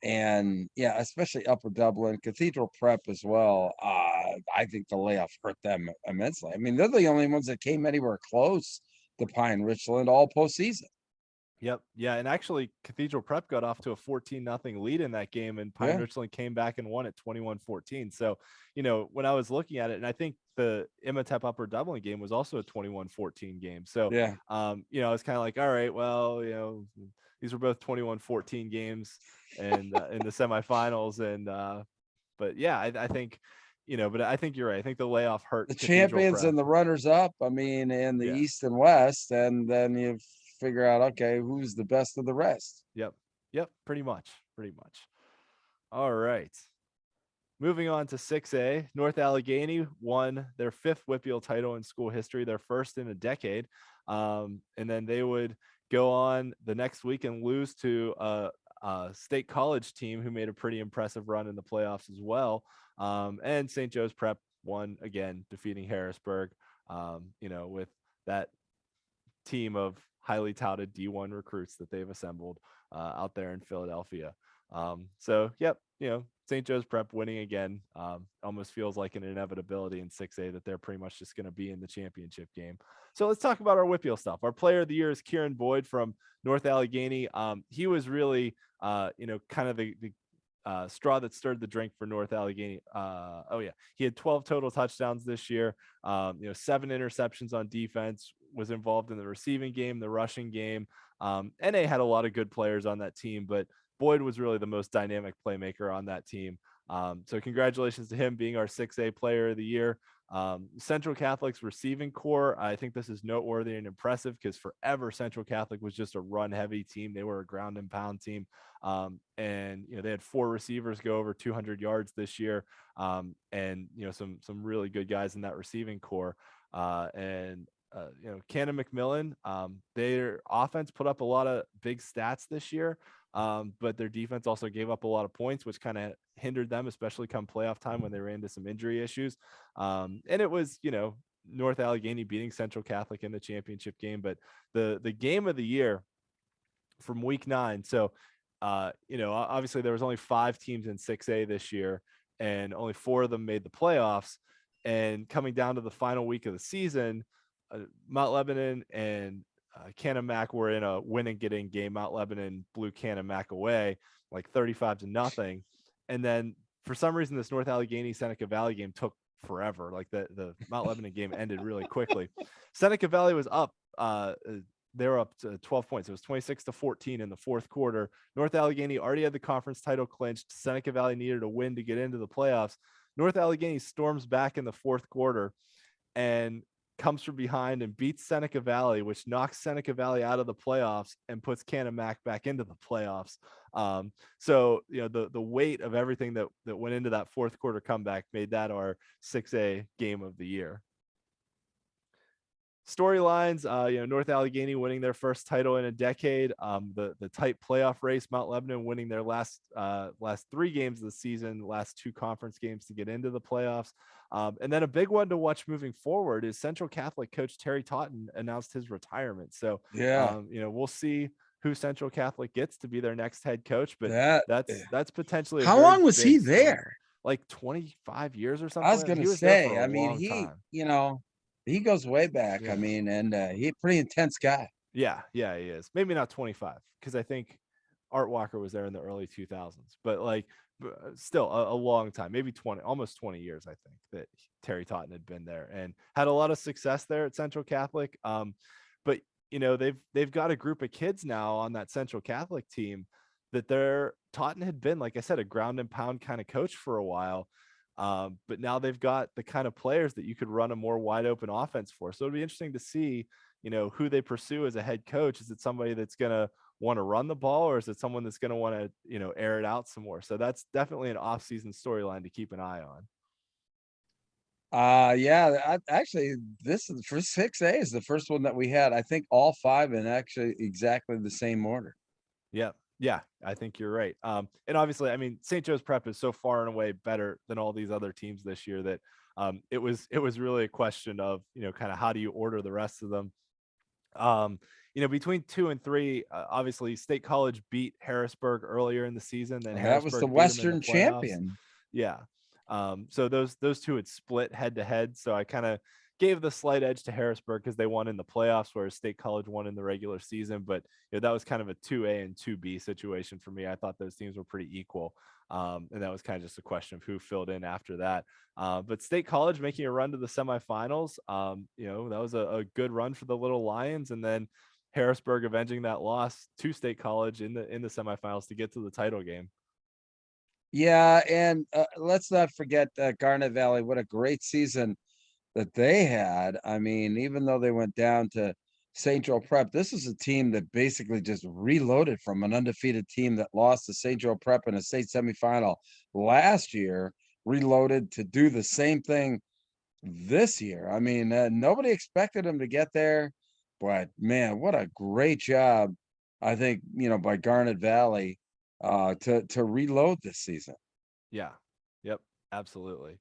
and yeah, especially Upper Dublin, Cathedral Prep as well. I think the layoff hurt them immensely. I mean, they're the only ones that came anywhere close to Pine Richland all postseason. Yep. Yeah. And actually, Cathedral Prep got off to a 14-0 lead in that game, and Pine Richland came back and won at 21-14. So, when I was looking at it, and I think the Imatep Upper Dublin game was also a 21-14 game. So, yeah, I was kind of like, all right, well, these were both 21-14 games and in the semifinals. And, but yeah, I think, but I think you're right. I think the layoff hurt the Cathedral champions Prep. and the runners up. I mean, in the East and West, and then you figure out, okay, who's the best of the rest. Yep. Pretty much. All right. Moving on to 6A, North Allegheny won their 5th WPIAL title in school history, their first in a decade. And then they would go on the next week and lose to a state college team who made a pretty impressive run in the playoffs as well. And St. Joe's Prep won again, defeating Harrisburg, with that team of highly touted D1 recruits that they've assembled out there in Philadelphia. So, yep, St. Joe's Prep winning again almost feels like an inevitability in 6A that they're pretty much just going to be in the championship game. So let's talk about our WPIAL stuff. Our player of the year is Kieran Boyd from North Allegheny. He was really, kind of the straw that stirred the drink for North Allegheny. He had 12 total touchdowns this year. 7 interceptions on defense, was involved in the receiving game, the rushing game. NA had a lot of good players on that team, but Boyd was really the most dynamic playmaker on that team. So congratulations to him being our 6A player of the year. Central Catholic's receiving core, I think this is noteworthy and impressive because forever Central Catholic was just a run heavy team. They were a ground and pound team. And they had 4 receivers go over 200 yards this year. And some really good guys in that receiving core. Cannon McMillan, their offense put up a lot of big stats this year. But their defense also gave up a lot of points, which kind of hindered them, especially come playoff time when they ran into some injury issues. And it was, North Allegheny beating Central Catholic in the championship game, but the game of the year from week 9. So, obviously there was only 5 teams in 6A this year, and only 4 of them made the playoffs. And coming down to the final week of the season, Mount Lebanon and Canon-Mac were in a win and get in game. Mount Lebanon blew Canon-Mac away like 35-0. And then for some reason, this North Allegheny Seneca Valley game took forever. Like the Mount Lebanon game ended really quickly. Seneca Valley was up. They were up to 12 points. It was 26-14 in the 4th quarter. North Allegheny already had the conference title clinched. Seneca Valley needed a win to get into the playoffs. North Allegheny storms back in the 4th quarter and comes from behind and beats Seneca Valley, which knocks Seneca Valley out of the playoffs and puts Canon-Mac back into the playoffs. So the weight of everything that went into that 4th quarter comeback made that our 6A game of the year. Storylines, North Allegheny winning their first title in a decade. The tight playoff race, Mount Lebanon winning their last 3 games of the season, last 2 conference games to get into the playoffs. And then a big one to watch moving forward is Central Catholic coach Terry Totten announced his retirement. So, we'll see who Central Catholic gets to be their next head coach, but that's potentially how long was he there? Like 25 years or something. I was going to say, I mean, he goes way back. Yeah. I mean, and he's a pretty intense guy. Yeah, he is. Maybe not 25, because I think Art Walker was there in the early 2000s, but still a long time, maybe almost 20 years, I think, that Terry Totten had been there and had a lot of success there at Central Catholic. But they've got a group of kids now on that Central Catholic team that Totten had been, like I said, a ground and pound kind of coach for a while. But now they've got the kind of players that you could run a more wide open offense for. So it'll be interesting to see, who they pursue as a head coach. Is it somebody that's going to want to run the ball, or is it someone that's going to want to, air it out some more? So that's definitely an off-season storyline to keep an eye on. Actually, this is for 6A is the first one that we had. I think all 5 in actually exactly the same order. Yeah, I think you're right. And obviously, I mean, St. Joe's Prep is so far and away better than all these other teams this year that it was really a question of, kind of how do you order the rest of them. Between 2 and 3, obviously State College beat Harrisburg earlier in the season. Then that was the Western champion. Yeah. So those 2 had split head to head. So I kind of gave the slight edge to Harrisburg because they won in the playoffs, whereas State College won in the regular season. But that was kind of a 2A and 2B situation for me. I thought those teams were pretty equal. And that was kind of just a question of who filled in after that. But State College making a run to the semifinals, that was a good run for the Little Lions. And then Harrisburg avenging that loss to State College in the semifinals to get to the title game. Yeah, and let's not forget Garnet Valley. What a great season that they had. I mean, even though they went down to St. Joe Prep, this is a team that basically just reloaded from an undefeated team that lost to St. Joe Prep in a state semifinal last year, reloaded to do the same thing this year. I mean, nobody expected them to get there, but man, what a great job, I think, by Garnet Valley to reload this season. Yeah. Yep. Absolutely.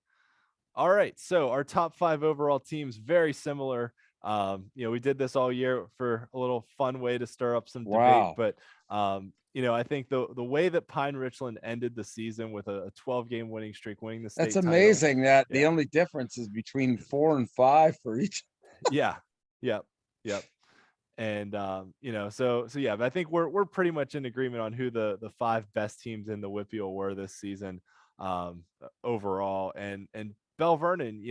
All right. So our top 5 overall teams, very similar. We did this all year for a little fun way to stir up some debate, but I think the way that Pine Richland ended the season with a 12-game winning streak, winning the state That's amazing title. The only difference is between 4 and 5 for each. Yeah. Yep. And so yeah, but I think we're pretty much in agreement on who the 5 best teams in the WPIAL were this season overall. And Belle Vernon,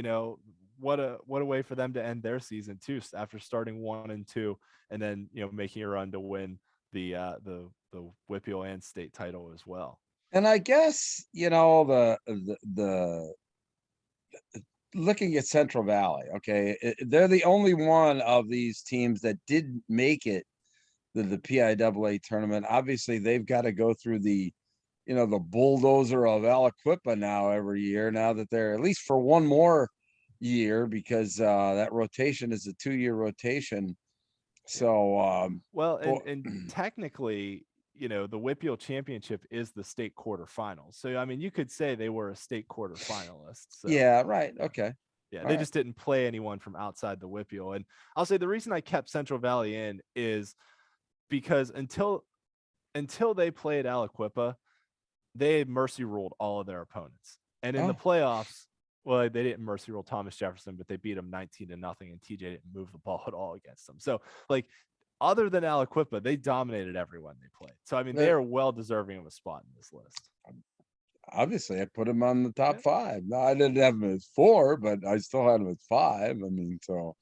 what a way for them to end their season too, after starting 1-2 and then making a run to win the WPIAL and state title as well. And I guess, the looking at Central Valley, okay, they're the only one of these teams that didn't make it to the PIAA tournament. Obviously, they've got to go through the bulldozer of Aliquippa now every year, now that they're at least for one more year, because that rotation is a 2-year rotation. So, Well, boy, and technically, the WPIAL championship is the state quarterfinals. So I mean, you could say they were a state quarterfinalist. So yeah, right. yeah. Okay. Yeah, All they right. just didn't play anyone from outside the WPIAL. And I'll say the reason I kept Central Valley in is because until they played Aliquippa, they mercy ruled all of their opponents. And in the Oh, playoffs, well, they didn't mercy rule Thomas Jefferson, but they beat them 19-0, and TJ didn't move the ball at all against them. So, like, other than Aliquippa, they dominated everyone they played. So, I mean, they uh, are well deserving of a spot in this list. obviously, I put him on the top Yeah. 5. No, I didn't have him as 4, but I still had him as 5. I mean, so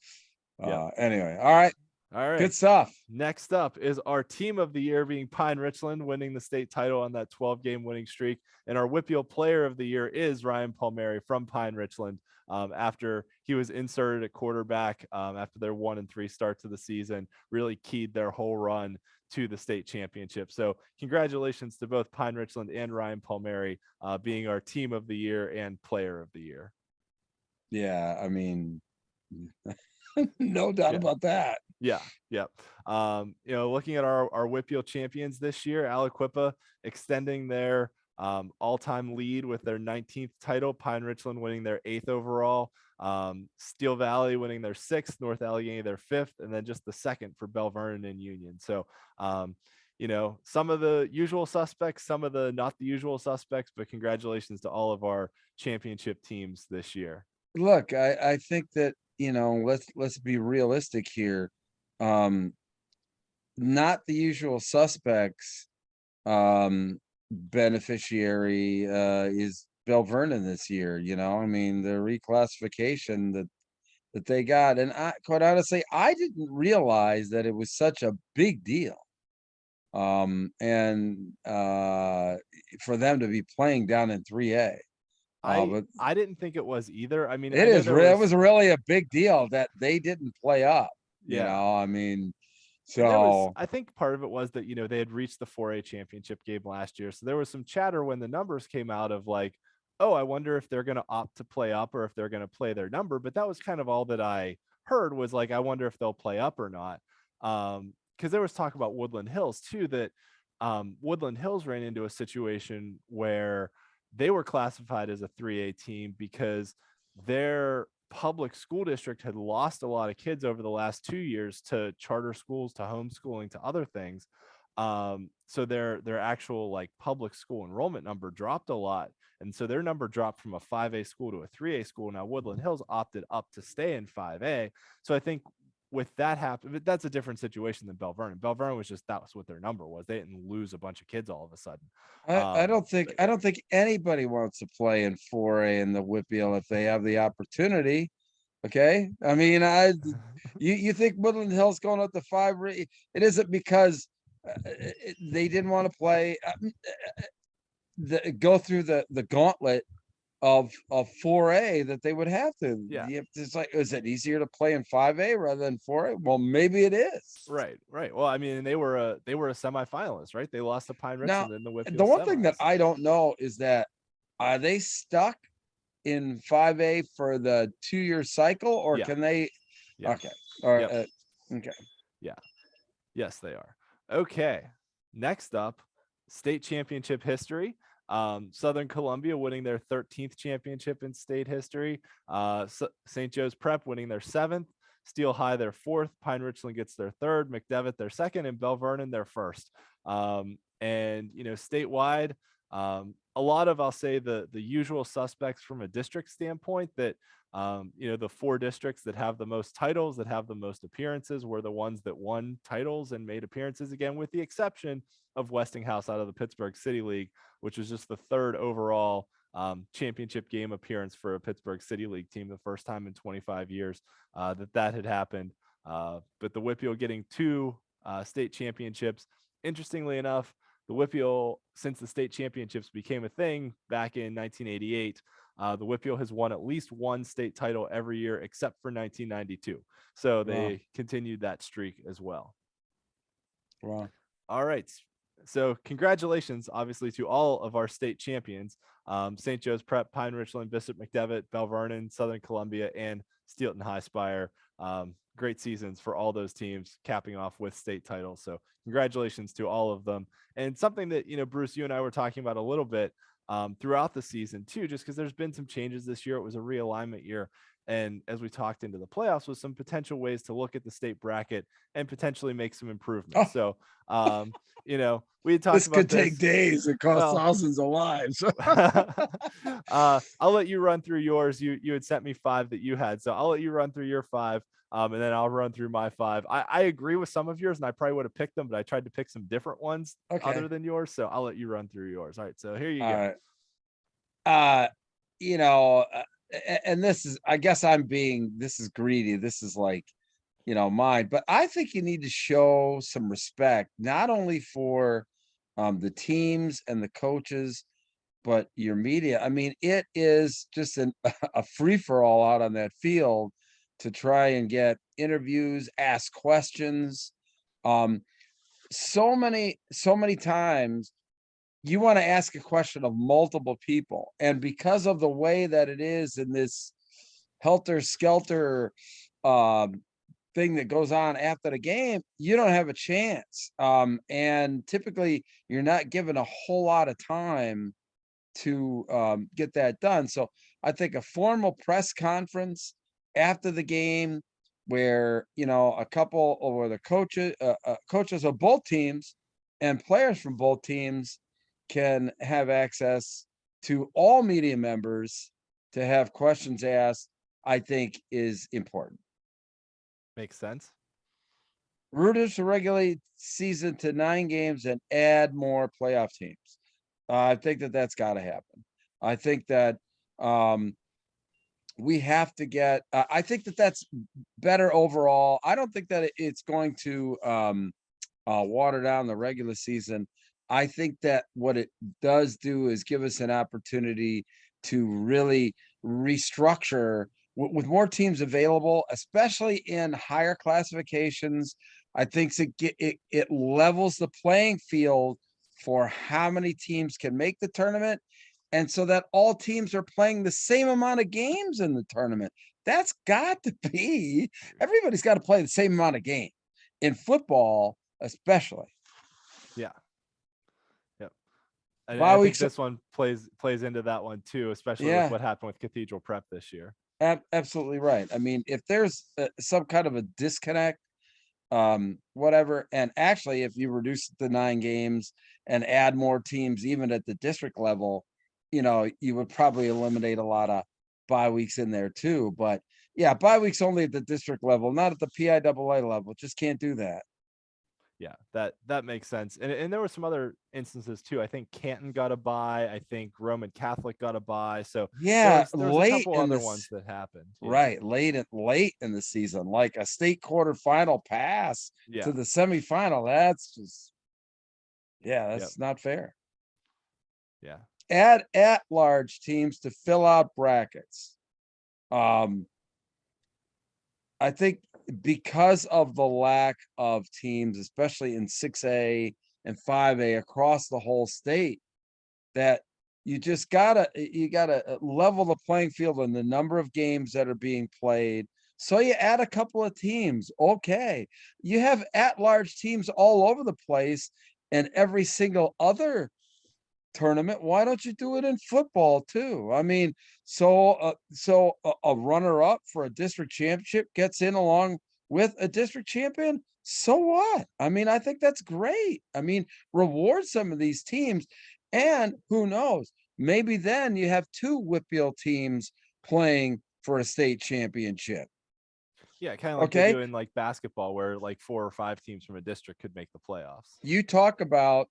Yep. anyway, all right, All right. good stuff. Next up is our team of the year being Pine Richland, winning the state title on that 12-game winning streak. And our WPIAL player of the year is Ryan Palmieri from Pine Richland. After he was inserted at quarterback after their 1-3 start to the season, really keyed their whole run to the state championship. So congratulations to both Pine Richland and Ryan Palmieri being our team of the year and player of the year. Yeah, I mean, no doubt Yeah. about that. Yeah. Looking at our WPIAL champions this year, Aliquippa extending their all-time lead with their 19th title, Pine Richland winning their 8th overall, Steel Valley winning their 6th, North Allegheny their 5th, and then just the 2nd for Belle Vernon and Union. So, some of the usual suspects, some of the not the usual suspects, but congratulations to all of our championship teams this year. Look, I think that, let's be realistic here. Not the usual suspects. Beneficiary is Belle Vernon this year. I mean, the reclassification that they got, and I quite honestly, I didn't realize that it was such a big deal. And for them to be playing down in 3A. But I didn't think it was either. I mean, it I know is there it was was really a big deal that they didn't play up. yeah. I mean, And there was, so I think part of it was that, they had reached the 4A championship game last year. So there was some chatter when the numbers came out of like, oh, I wonder if they're going to opt to play up or if they're going to play their number. But that was kind of all that I heard was like, I wonder if they'll play up or not. Because there was talk about Woodland Hills too, that Woodland Hills ran into a situation where they were classified as a 3A team because their public school district had lost a lot of kids over the last 2 years to charter schools, to homeschooling, to other things. So their actual like public school enrollment number dropped a lot. And so their number dropped from a 5A school to a 3A school. Now Woodland Hills opted up to stay in 5A. So I think with that happen, that's a different situation than Belle Vernon. Belle Vernon was just, that was what their number was. They didn't lose a bunch of kids all of a sudden. I don't think But yeah. anybody wants to play in 4A in the WPIAL if they have the opportunity. Okay, I mean, you think Woodland Hills going up to 5? It isn't because they didn't want to play. Go through the gauntlet of 4A that they would have to. Yeah. It's like, is it easier to play in 5A rather than 4A? Well, maybe it is. Right. Well, I mean, they were a semifinalist, right? They lost to Pine Now, Richland in the the WPIAL one thing that semis. I don't know is that, are they stuck in 5A for the 2-year cycle, or Yeah. can they? Yeah. Okay. Or Yep. okay. Yeah. Yes, they are. Okay. Next up, state championship history. Southern Columbia winning their 13th championship in state history. St. Joe's Prep winning their 7th. Steel High their 4th. Pine Richland gets their 3rd. McDevitt their 2nd, and Belle Vernon their 1st. And statewide, a lot of, I'll say, the usual suspects from a district standpoint that the 4 districts that have the most titles, that have the most appearances, were the ones that won titles and made appearances again, with the exception of Westinghouse out of the Pittsburgh City League, which was just the 3rd overall championship game appearance for a Pittsburgh City League team, the first time in 25 years that had happened. But the WPIAL getting 2 state championships. Interestingly enough, the WPIAL, since the state championships became a thing back in 1988, the WPIAL has won at least one state title every year except for 1992. So they continued that streak as well. Wow. All right. So congratulations, obviously, to all of our state champions, St. Joe's Prep, Pine Richland, Bishop McDevitt, Belle Vernon, Southern Columbia, and Steelton High Spire. Great seasons for all those teams, capping off with state titles. So congratulations to all of them. And something that, Bruce, you and I were talking about a little bit throughout the season too, just because there's been some changes this year. It was a realignment year. And as we talked into the playoffs, with some potential ways to look at the state bracket and potentially make some improvements. So, we had talked This about could take days and cost thousands of lives. I'll let you run through yours. You had sent me 5 that you had, so I'll let you run through your 5, and then I'll run through my 5. I agree with some of yours, and I probably would have picked them, but I tried to pick some different ones other than yours. So I'll let you run through yours. All right, so here you go. And this is, I guess this is greedy. This is like, mine, but I think you need to show some respect, not only for the teams and the coaches, but your media. I mean, it is just a free for all out on that field to try and get interviews, ask questions. So many times you want to ask a question of multiple people. And because of the way that it is in this helter-skelter thing that goes on after the game, you don't have a chance. And typically you're not given a whole lot of time to get that done. So I think a formal press conference after the game where, a couple or the coaches of both teams and players from both teams can have access to all media members to have questions asked, I think is important. Makes sense. Reduce the regular season to 9 games and add more playoff teams. I think that's got to happen. I think that we have to get, I think that's better overall. I don't think that it's going to water down the regular season. I think that what it does do is give us an opportunity to really restructure with more teams available, especially in higher classifications. I think it levels the playing field for how many teams can make the tournament, and so that all teams are playing the same amount of games in the tournament. That's got to be, everybody's got to play the same amount of game in football, especially. Yeah. And I think this one plays into that one too, especially with what happened with Cathedral Prep this year. Absolutely right. I mean, if there's some kind of a disconnect, whatever, and actually if you reduce it to 9 games and add more teams even at the district level, you would probably eliminate a lot of bye weeks in there too. But yeah, bye weeks only at the district level, not at the PIAA level. Just can't do that. Yeah, that makes sense. And there were some other instances too. I think Canton got a bye. I think Roman Catholic got a bye. So yeah, there was a couple other ones that happened. Right, late in the season, like a state quarterfinal pass to the semifinal. That's just, that's not fair. Yeah. Add at-large teams to fill out brackets. I think because of the lack of teams, especially in 6A and 5A across the whole state, that you gotta level the playing field on the number of games that are being played. So you add a couple of teams. Okay. You have at-large teams all over the place and every single other tournament. Why don't you do it in football too? I mean, so a runner-up for a district championship gets in along with a district champion. So what? I mean, I think that's great. I mean, reward some of these teams, and who knows? Maybe then you have 2 WPIAL teams playing for a state championship. Yeah, kind of like they do in like basketball, where like 4 or 5 teams from a district could make the playoffs. You talk about,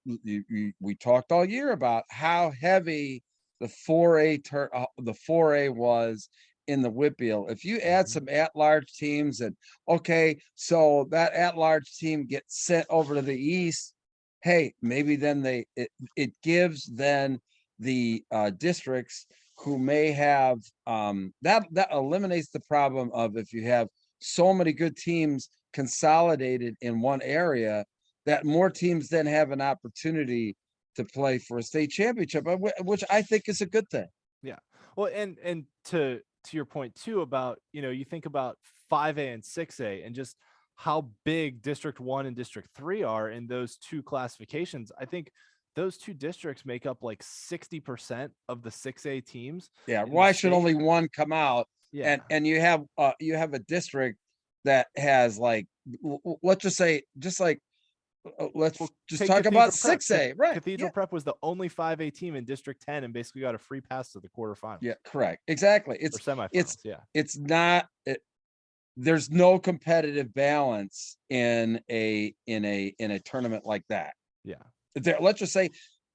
we talked all year about how heavy the 4A was in the WPIAL. If you add some at-large teams, and okay, so that at-large team gets sent over to the east, hey, maybe then it gives then the districts who may have that eliminates the problem of if you have so many good teams consolidated in one area, that more teams then have an opportunity to play for a state championship, which I think is a good thing. Yeah. Well, and to your point too about, you think about 5A and 6A and just how big District 1 and District 3 are in those two classifications. I think those two districts make up like 60% of the 6A teams. Yeah, in the why should state. only one come out? Yeah. And you have a district that has like let's just say just like let's Well, just take talk Cathedral about Prep. 6A, right? Cathedral Prep was the only 5A team in District 10 and basically got a free pass to the quarterfinals. Yeah, correct. Exactly. Or semifinals. It's not there's no competitive balance in a tournament like that. Yeah. Let's just say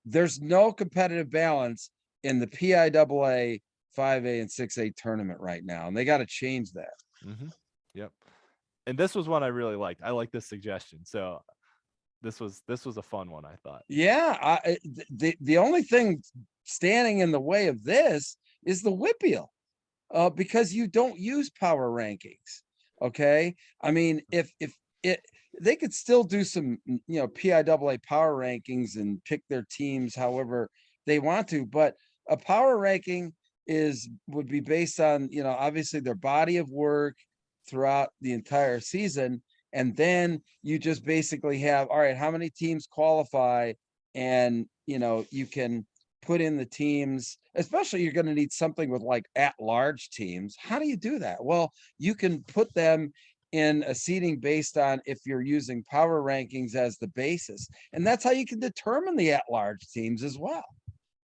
there's no competitive balance in the PIAA 5A and 6A tournament right now, and they got to change that. Mm-hmm. Yep. And this was one I really liked. I like this suggestion. So this was a fun one, I thought. Yeah, the only thing standing in the way of this is the WPIAL, because you don't use power rankings. Okay, I mean, if they could still do some, PIAA power rankings and pick their teams however they want to, but a power ranking would be based on, obviously their body of work throughout the entire season. And then you just basically have, all right, how many teams qualify? And, you can put in the teams, especially you're going to need something with like at-large teams. How do you do that? Well, you can put them in a seating based on if you're using power rankings as the basis. And that's how you can determine the at-large teams as well.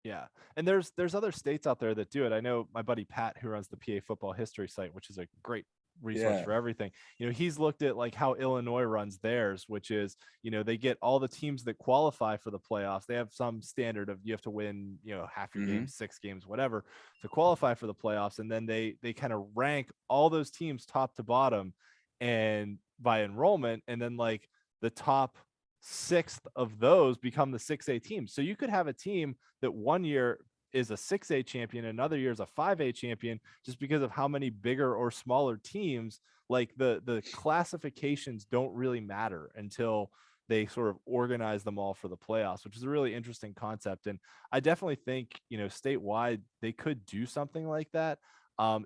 Yeah. And there's other states out there that do it. I know my buddy Pat, who runs the PA football history site, which is a great resource for everything. He's looked at like how Illinois runs theirs, which is, they get all the teams that qualify for the playoffs. They have some standard of you have to win, half your games, 6 games, whatever, to qualify for the playoffs. And then they kind of rank all those teams top to bottom and by enrollment. And then like the top 6th of those become the 6A teams. So you could have a team that one year is a 6A champion, another year is a 5A champion, just because of how many bigger or smaller teams. Like the classifications don't really matter until they sort of organize them all for the playoffs, which is a really interesting concept. And I definitely think, statewide, they could do something like that.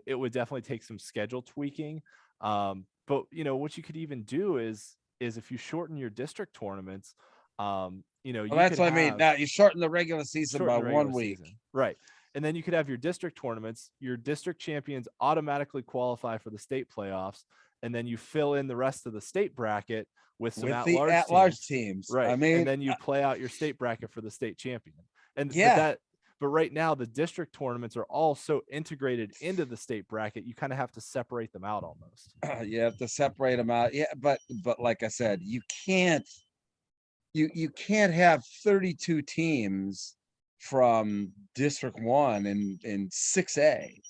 It would definitely take some schedule tweaking. But what you could even do is if you shorten your district tournaments, well, that's what I mean. Now you shorten the regular season by 1 week. Right. And then you could have your district tournaments, your district champions automatically qualify for the state playoffs. And then you fill in the rest of the state bracket with some at-large teams. Right. I mean, and then you play out your state bracket for the state champion. And but right now the district tournaments are all so integrated into the state bracket, you kind of have to separate them out almost. You have to separate them out. Yeah, but like I said, you can't have 32 teams from District 1 in 6A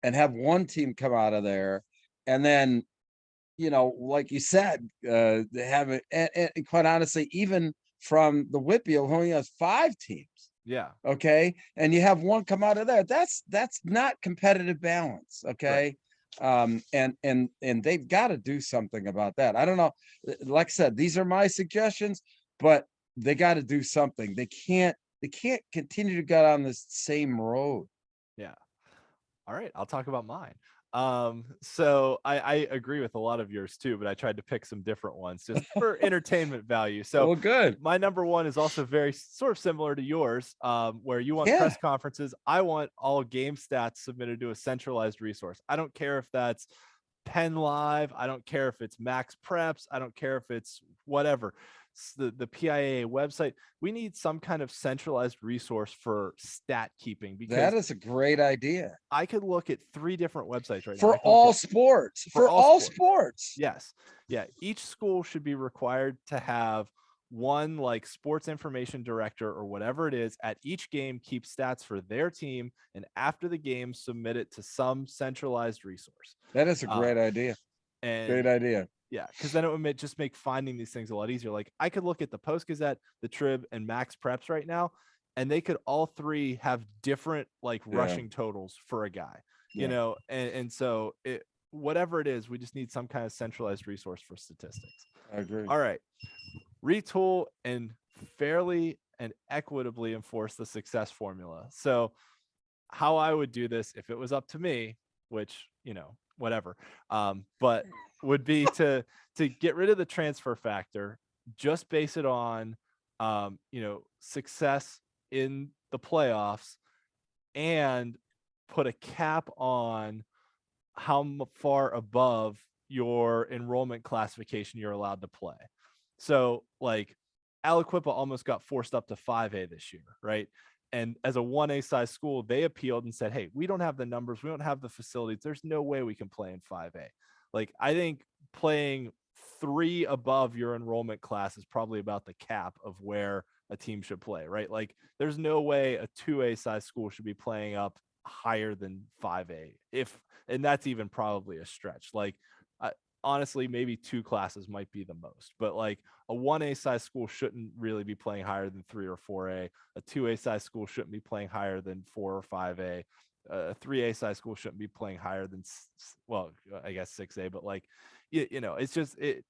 and have one team come out of there. And then, like you said, they have it. And quite honestly, even from the WPIAL, who only has 5 teams. Yeah. Okay. And you have one come out of there. That's not competitive balance. Okay. Right. And they've got to do something about that. I don't know. Like I said, these are my suggestions, but they got to do something. They can't continue to go down this same road. Yeah. All right. I'll talk about mine. So I agree with a lot of yours too, but I tried to pick some different ones just for entertainment value. So well, good. My number one is also very sort of similar to yours, where you want press conferences. I want all game stats submitted to a centralized resource. I don't care if that's Penn Live. I don't care if it's Max Preps. I don't care if it's whatever. The PIAA website. We need some kind of centralized resource for stat keeping, because that is a great idea. I could look at 3 different websites right now. For all sports. For all sports. Yes. Yeah. Each school should be required to have one like sports information director or whatever it is at each game, keep stats for their team, and after the game submit it to some centralized resource. That is a great idea. And great idea. Yeah, because then it would just make finding these things a lot easier. Like I could look at the Post Gazette, the Trib, and Max Preps right now, and they could all three have different like Yeah. rushing totals for a guy, you Yeah. know, and so whatever it is, we just need some kind of centralized resource for statistics. I agree. All right, retool and fairly and equitably enforce the success formula. So how I would do this if it was up to me, which, you know, whatever, but would be to get rid of the transfer factor, just base it on you know, success in the playoffs, and put a cap on how far above your enrollment classification you're allowed to play. So like Aliquippa almost got forced up to 5A this year, right? And as a 1A size school, they appealed and said, hey, we don't have the numbers, we don't have the facilities, there's no way we can play in 5A. Like I think playing 3 above your enrollment class is probably about the cap of where a team should play, right? Like there's no way a 2A size school should be playing up higher than 5A, if, and that's even probably a stretch. Like honestly, maybe 2 classes might be the most, but like a 1A size school shouldn't really be playing higher than 3 or 4A. A 2A size school shouldn't be playing higher than 4 or 5A. A 3A size school shouldn't be playing higher than, well, I guess 6A, but like, you know, it's just, it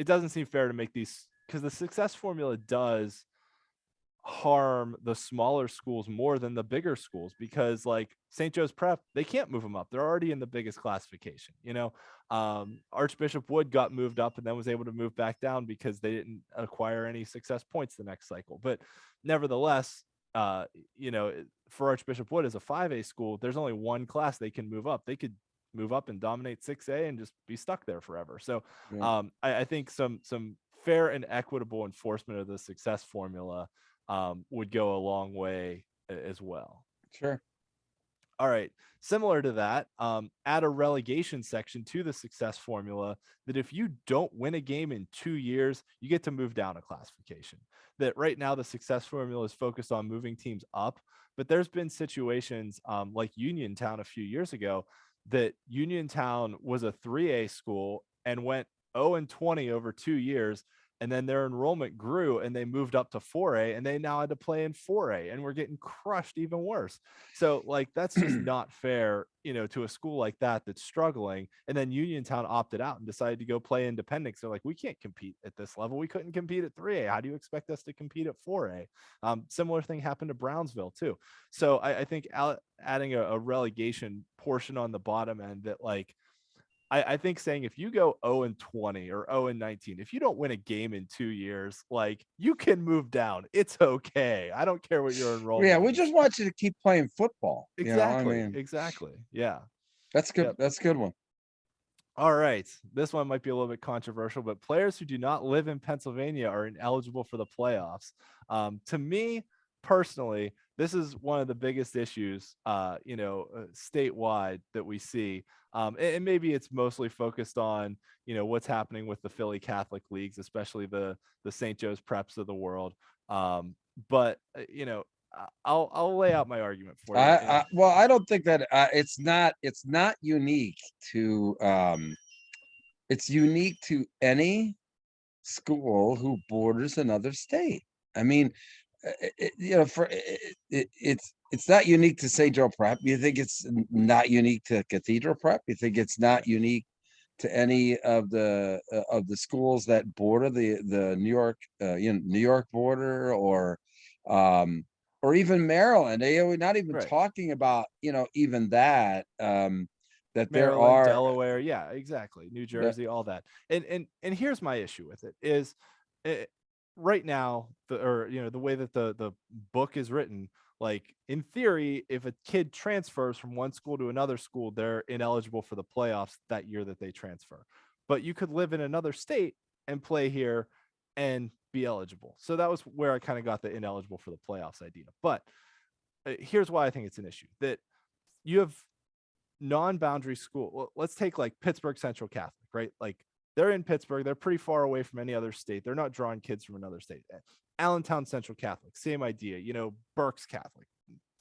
doesn't seem fair to make these, because the success formula does harm the smaller schools more than the bigger schools, because like St. Joe's Prep, they can't move them up, they're already in the biggest classification, you know. Archbishop Wood got moved up and then was able to move back down because they didn't acquire any success points the next cycle, but nevertheless, you know, for Archbishop Wood as a 5A school, there's only one class they can move up. They could move up and dominate 6A and just be stuck there forever. So Yeah. I think some fair and equitable enforcement of the success formula would go a long way as well. Sure. All right. Similar to that, add a relegation section to the success formula that if you don't win a game in 2 years, you get to move down a classification. That right now the success formula is focused on moving teams up, but there's been situations like Uniontown a few years ago, that Uniontown was a 3A school and went 0-20 over 2 years. And then their enrollment grew and they moved up to 4A and they now had to play in 4A and we're getting crushed even worse. So like, that's just not fair, you know, to a school like that that's struggling. And then Uniontown opted out and decided to go play independent. So like, we can't compete at this level. We couldn't compete at 3A. How do you expect us to compete at 4A? Similar thing happened to Brownsville too. So I think adding a relegation portion on the bottom end, that like, I think saying if you go 0-20 or 0-19, if you don't win a game in 2 years, like you can move down. It's okay. I don't care what your enrollment Yeah, we is. just want you to keep playing football. Exactly. You know, I mean, Exactly. Yeah. that's good. Yep. That's a good one. All right. This one might be a little bit controversial, but players who do not live in Pennsylvania are ineligible for the playoffs. To me personally, this is one of the biggest issues, you know, statewide that we see. And maybe it's mostly focused on, you know, what's happening with the Philly Catholic leagues, especially the St. Joe's Preps of the world. But you know, I'll lay out my argument for you. Well, I don't think that it's not unique to it's unique to any school who borders another state. I mean, you know, it's not unique to St. Joe Prep. You think it's not unique to Cathedral Prep? You think it's not unique to any of the schools that border the New York you know, New York border, or even Maryland? We're not even Right. talking about, you know, even that that there Maryland, are Delaware, yeah, exactly, New Jersey, all that. And here's my issue with it is, right now, you know, the way that the book is written, like in theory, if a kid transfers from one school to another school, they're ineligible for the playoffs that year that they transfer. But you could live in another state and play here and be eligible. So that was where I kind of got the ineligible for the playoffs idea. But here's why I think it's an issue: that you have non-boundary school. Well, let's take like Pittsburgh Central Catholic, right? Like they're in Pittsburgh, they're pretty far away from any other state, they're not drawing kids from another state. Allentown Central Catholic, same idea. You know, Berks Catholic,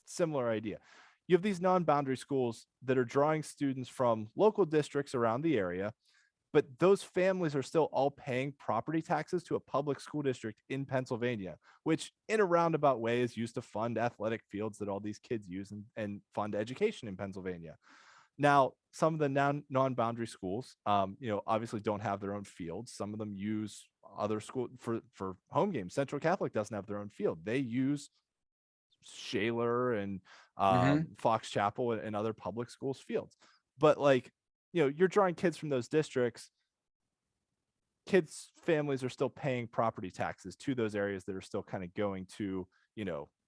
similar idea. You have these non-boundary schools that are drawing students from local districts around the area, but those families are still all paying property taxes to a public school district in Pennsylvania, which in a roundabout way is used to fund athletic fields that all these kids use and fund education in Pennsylvania. Now, some of the non-boundary schools, obviously don't have their own fields. Some of them use other school for home games. Central Catholic doesn't have their own field. They use Shaler and Fox Chapel and other public schools fields. But like, you're drawing kids from those districts. Kids' families are still paying property taxes to those areas that are still kind of going to,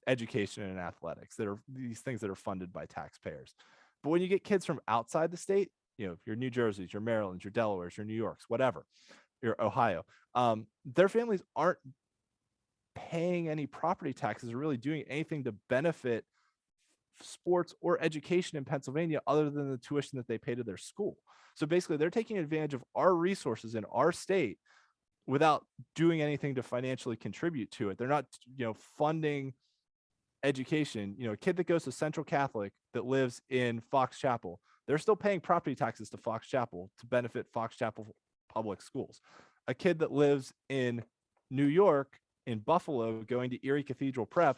education and athletics, that are these things that are funded by taxpayers. But when you get kids from outside the state, your New Jerseys, your Marylands, your Delawares, your New Yorks, whatever, your Ohio, their families aren't paying any property taxes or really doing anything to benefit sports or education in Pennsylvania other than the tuition that they pay to their school. So basically, they're taking advantage of our resources in our state without doing anything to financially contribute to it. They're not, funding education. A kid that goes to Central Catholic that lives in Fox Chapel, they're still paying property taxes to Fox Chapel to benefit Fox Chapel public schools. A kid that lives in New York, in Buffalo, going to Erie Cathedral Prep,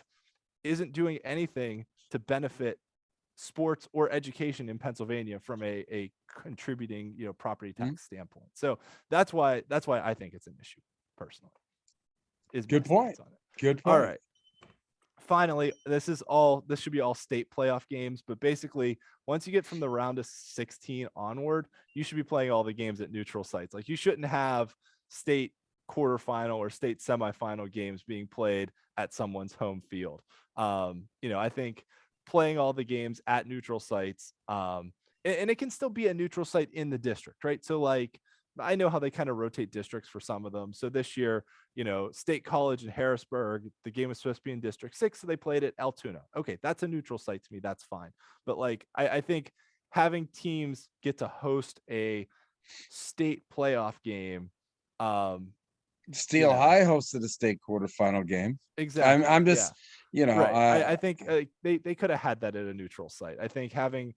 isn't doing anything to benefit sports or education in Pennsylvania from a contributing, property tax standpoint. So that's why I think it's an issue personally. Is good point. On it. Good point. All right. Finally, this should be all state playoff games, but basically once you get from the round of 16 onward, you should be playing all the games at neutral sites. Like, you shouldn't have state quarterfinal or state semifinal games being played at someone's home field. I think playing all the games at neutral sites, and it can still be a neutral site in the district, right? So like, I know how they kind of rotate districts for some of them. So this year, State College in Harrisburg, the game was supposed to be in District 6, so they played at Altoona. Okay, that's a neutral site to me. That's fine. But like, I think having teams get to host a state playoff game. Steel High hosted a state quarterfinal game. Exactly. I'm just, right. I think they could have had that at a neutral site. I think having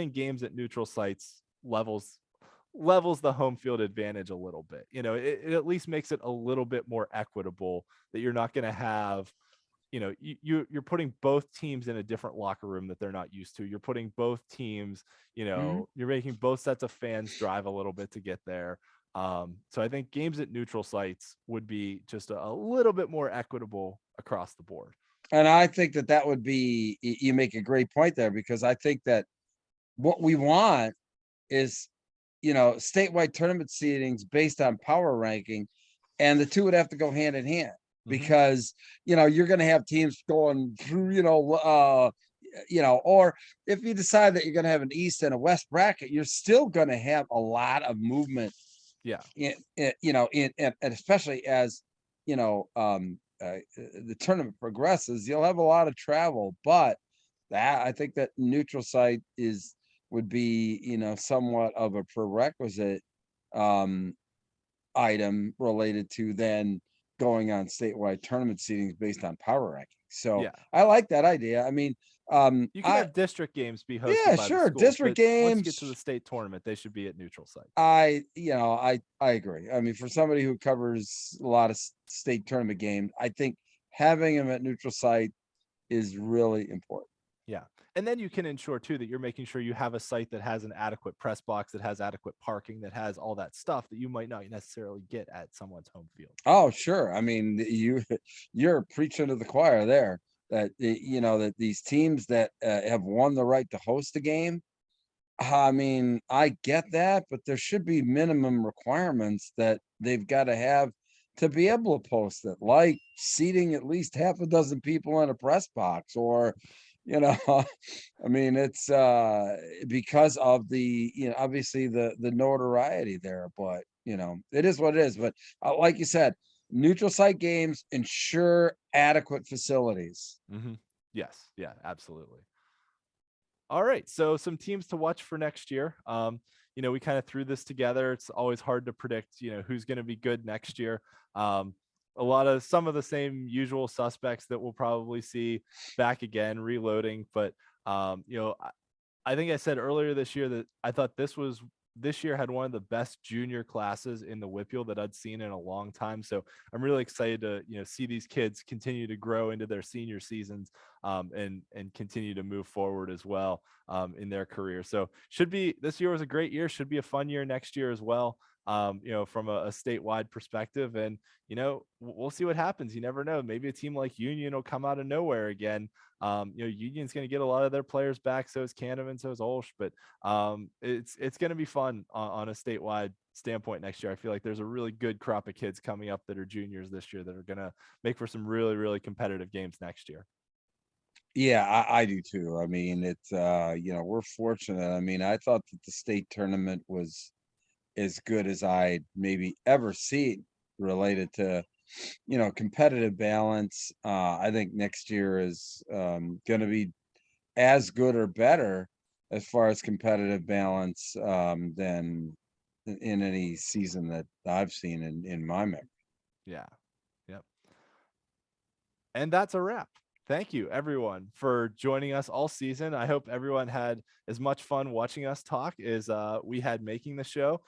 games at neutral sites levels the home field advantage a little bit. It at least makes it a little bit more equitable, that you're not going to have, you're putting both teams in a different locker room that they're not used to. You're putting both teams, you're making both sets of fans drive a little bit to get there. So I think games at neutral sites would be just a little bit more equitable across the board. And I think that would be, you make a great point there, because I think that what we want is, statewide tournament seedings based on power ranking, and the two would have to go hand in hand, because, you're going to have teams going through, or if you decide that you're going to have an East and a West bracket, you're still going to have a lot of movement. Yeah. And especially as, the tournament progresses, you'll have a lot of travel, but I think that neutral site would be, somewhat of a prerequisite item related to then going on statewide tournament seedings based on power rankings. So I like that idea. I mean, you can have district games be hosted. Yeah, by sure. the schools, District games. Once you get to the state tournament, they should be at neutral sites. I agree. I mean, for somebody who covers a lot of state tournament games, I think having them at neutral site is really important. Yeah. And then you can ensure too that you're making sure you have a site that has an adequate press box, that has adequate parking, that has all that stuff that you might not necessarily get at someone's home field. Oh, sure. I mean, you're preaching to the choir there, that that these teams that have won the right to host a game. I mean, I get that, but there should be minimum requirements that they've got to have to be able to post it, like seating at least half a dozen people in a press box, or I mean, it's because of the, obviously the notoriety there, but it is what it is. But like you said, neutral site games ensure adequate facilities. Yes. Yeah, absolutely. All right. So some teams to watch for next year. We kind of threw this together. It's always hard to predict, who's going to be good next year. Some of the same usual suspects that we'll probably see back again, reloading. But, I think I said earlier this year that I thought this was this year had one of the best junior classes in the WPIAL that I'd seen in a long time. So I'm really excited to, see these kids continue to grow into their senior seasons, and continue to move forward as well, in their career. So this year was a great year. Should be a fun year next year as well. From a statewide perspective, and we'll see what happens. You never know. Maybe a team like Union will come out of nowhere again. Union's going to get a lot of their players back. So is Canavan, so is Olsh, but it's going to be fun on a statewide standpoint next year. I feel like there's a really good crop of kids coming up that are juniors this year that are going to make for some really, really competitive games next year. Yeah, I do too. I mean, it's we're fortunate. I mean, I thought that the state tournament was as good as I maybe ever seen related to competitive balance. I think next year is going to be as good or better as far as competitive balance than in any season that I've seen in my memory. Yeah. Yep. And that's a wrap. Thank you, everyone, for joining us all season. I hope everyone had as much fun watching us talk as we had making the show.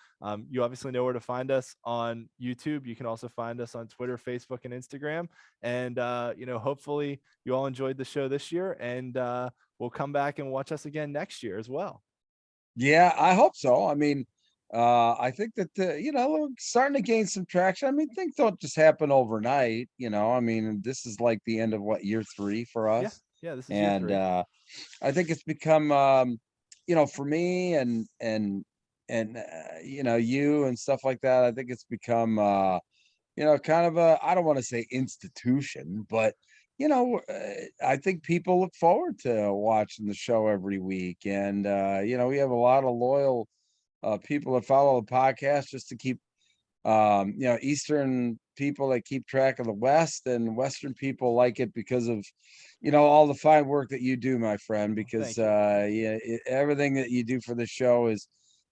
You obviously know where to find us on YouTube. You can also find us on Twitter, Facebook, and Instagram. And, hopefully you all enjoyed the show this year, and we'll come back and watch us again next year as well. Yeah, I hope so. I mean, I think that we're starting to gain some traction. I mean, things don't just happen overnight. I mean, this is like the end of year 3 for us. Yeah, this is year And 3. I think it's become, for me and you and stuff like that. I think it's become, kind of I don't want to say institution, but I think people look forward to watching the show every week, and we have a lot of loyal people that follow the podcast just to keep Eastern people that keep track of the West, and Western people like it because of all the fine work that you do, my friend, because everything that you do for the show is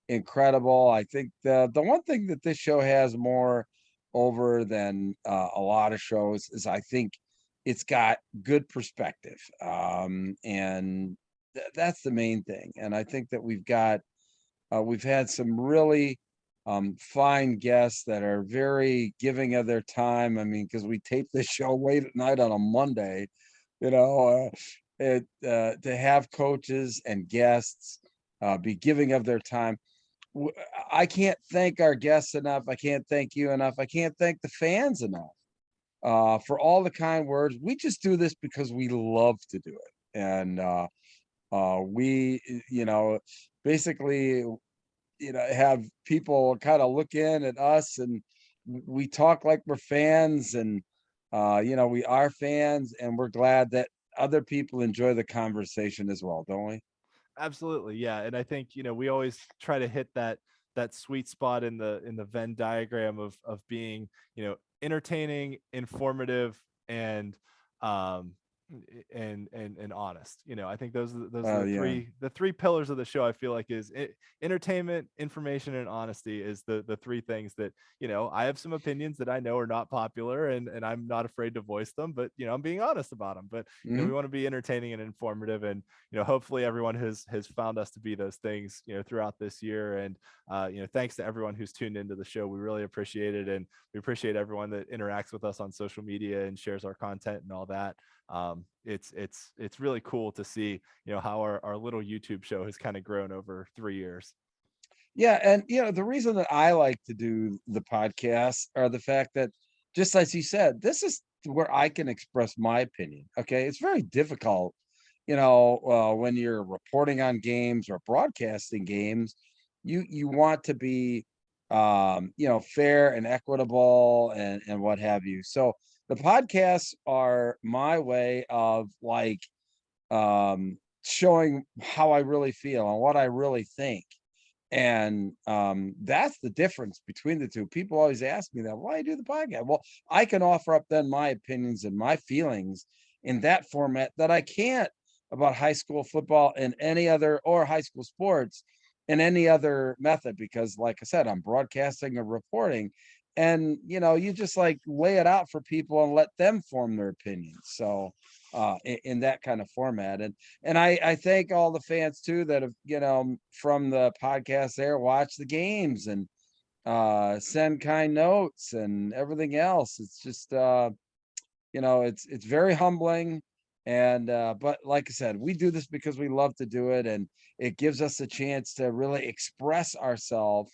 incredible. I think the one thing that this show has more over than a lot of shows is I think it's got good perspective, and that's the main thing. And I think that we've had some really fine guests that are very giving of their time. I mean, because we tape this show late at night on a Monday, to have coaches and guests be giving of their time. I can't thank our guests enough. I can't thank you enough. I can't thank the fans enough for all the kind words. We just do this because we love to do it. And we, basically, have people kind of look in at us, and we talk like we're fans, and we are fans, and we're glad that other people enjoy the conversation as well, don't we? Absolutely. Yeah. And I think, we always try to hit that sweet spot in the Venn diagram of being, entertaining, informative, and and honest. I think those are the three pillars of the show. I feel like is entertainment, information, and honesty is the three things that I have some opinions that I know are not popular, and I'm not afraid to voice them, but I'm being honest about them. But we want to be entertaining and informative, and hopefully everyone has found us to be those things throughout this year. And thanks to everyone who's tuned into the show. We really appreciate it, and we appreciate everyone that interacts with us on social media and shares our content and all that. It's really cool to see how our little YouTube show has kind of grown over 3 years. Yeah, and the reason that I like to do the podcast are the fact that, just as you said, this is where I can express my opinion. Okay, it's very difficult, when you're reporting on games or broadcasting games. You want to be fair and equitable and what have you. So the podcasts are my way of showing how I really feel and what I really think. And that's the difference between the two. People always ask me that, why do you do the podcast? Well, I can offer up then my opinions and my feelings in that format that I can't about high school football and any other, or high school sports in any other method, because like I said, I'm broadcasting or reporting, and you just lay it out for people and let them form their opinions. So in that kind of format. And I thank all the fans too that have, from the podcast there, watch the games and send kind notes and everything else. It's just it's very humbling. And but like I said, we do this because we love to do it, and it gives us a chance to really express ourselves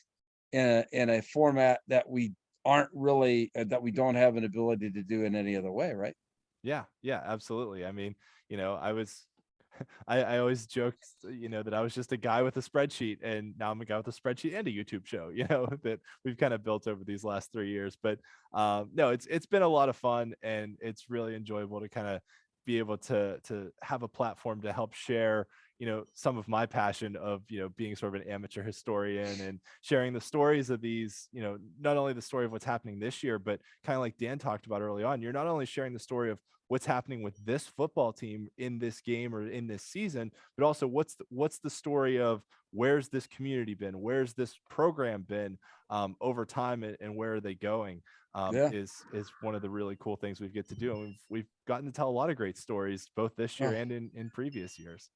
in a format that we aren't really that we don't have an ability to do in any other way, right? Yeah, absolutely. I mean, I always joked, that I was just a guy with a spreadsheet, and now I'm a guy with a spreadsheet and a YouTube show, that we've kind of built over these last 3 years. But no, it's been a lot of fun, and it's really enjoyable to kind of be able to have a platform to help share, some of my passion of, being sort of an amateur historian and sharing the stories of these, not only the story of what's happening this year, but kind of like Dan talked about early on, you're not only sharing the story of what's happening with this football team in this game or in this season, but also what's the story of where's this community been, where's this program been over time, and where are they going? Yeah. Is one of the really cool things we get to do, and we've gotten to tell a lot of great stories both this year and in previous years.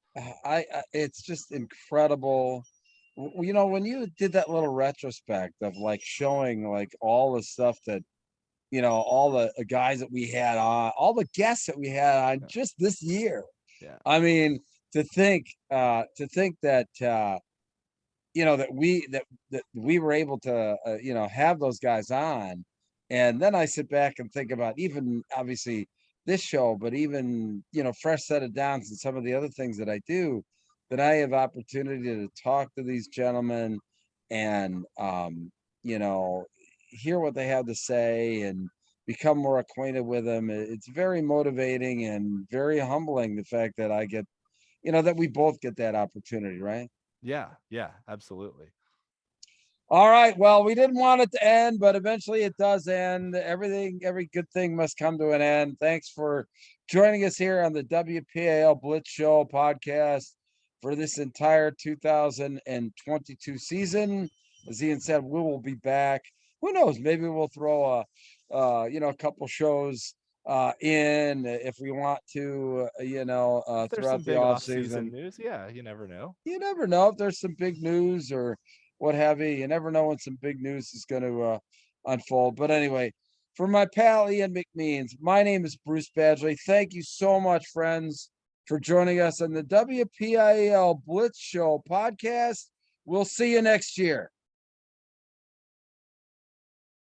I it's just incredible. When you did that little retrospect of like showing like all the stuff that all the guys that we had on, all the guests that we had on just this year. Yeah. I mean, to think that that we were able to have those guys on. And then I sit back and think about even obviously this show, but even fresh set of downs and some of the other things that I do, that I have opportunity to talk to these gentlemen and hear what they have to say and become more acquainted with them. It's very motivating and very humbling, the fact that I get that we both get that opportunity, right? Yeah, absolutely. All right. Well, we didn't want it to end, but eventually it does end. Every good thing must come to an end. Thanks for joining us here on the WPAL Blitz Show podcast for this entire 2022 season. As Ian said, we will be back. Who knows? Maybe we'll throw a couple shows in if we want to, If there's some throughout the big off off-season season. news, yeah, you never know. You never know if there's some big news or what have you. You never know when some big news is going to unfold. But anyway, for my pal Ian McMeans, my name is Bruce Badgley. Thank you so much, friends, for joining us on the WPIAL Blitz Show podcast. We'll see you next year.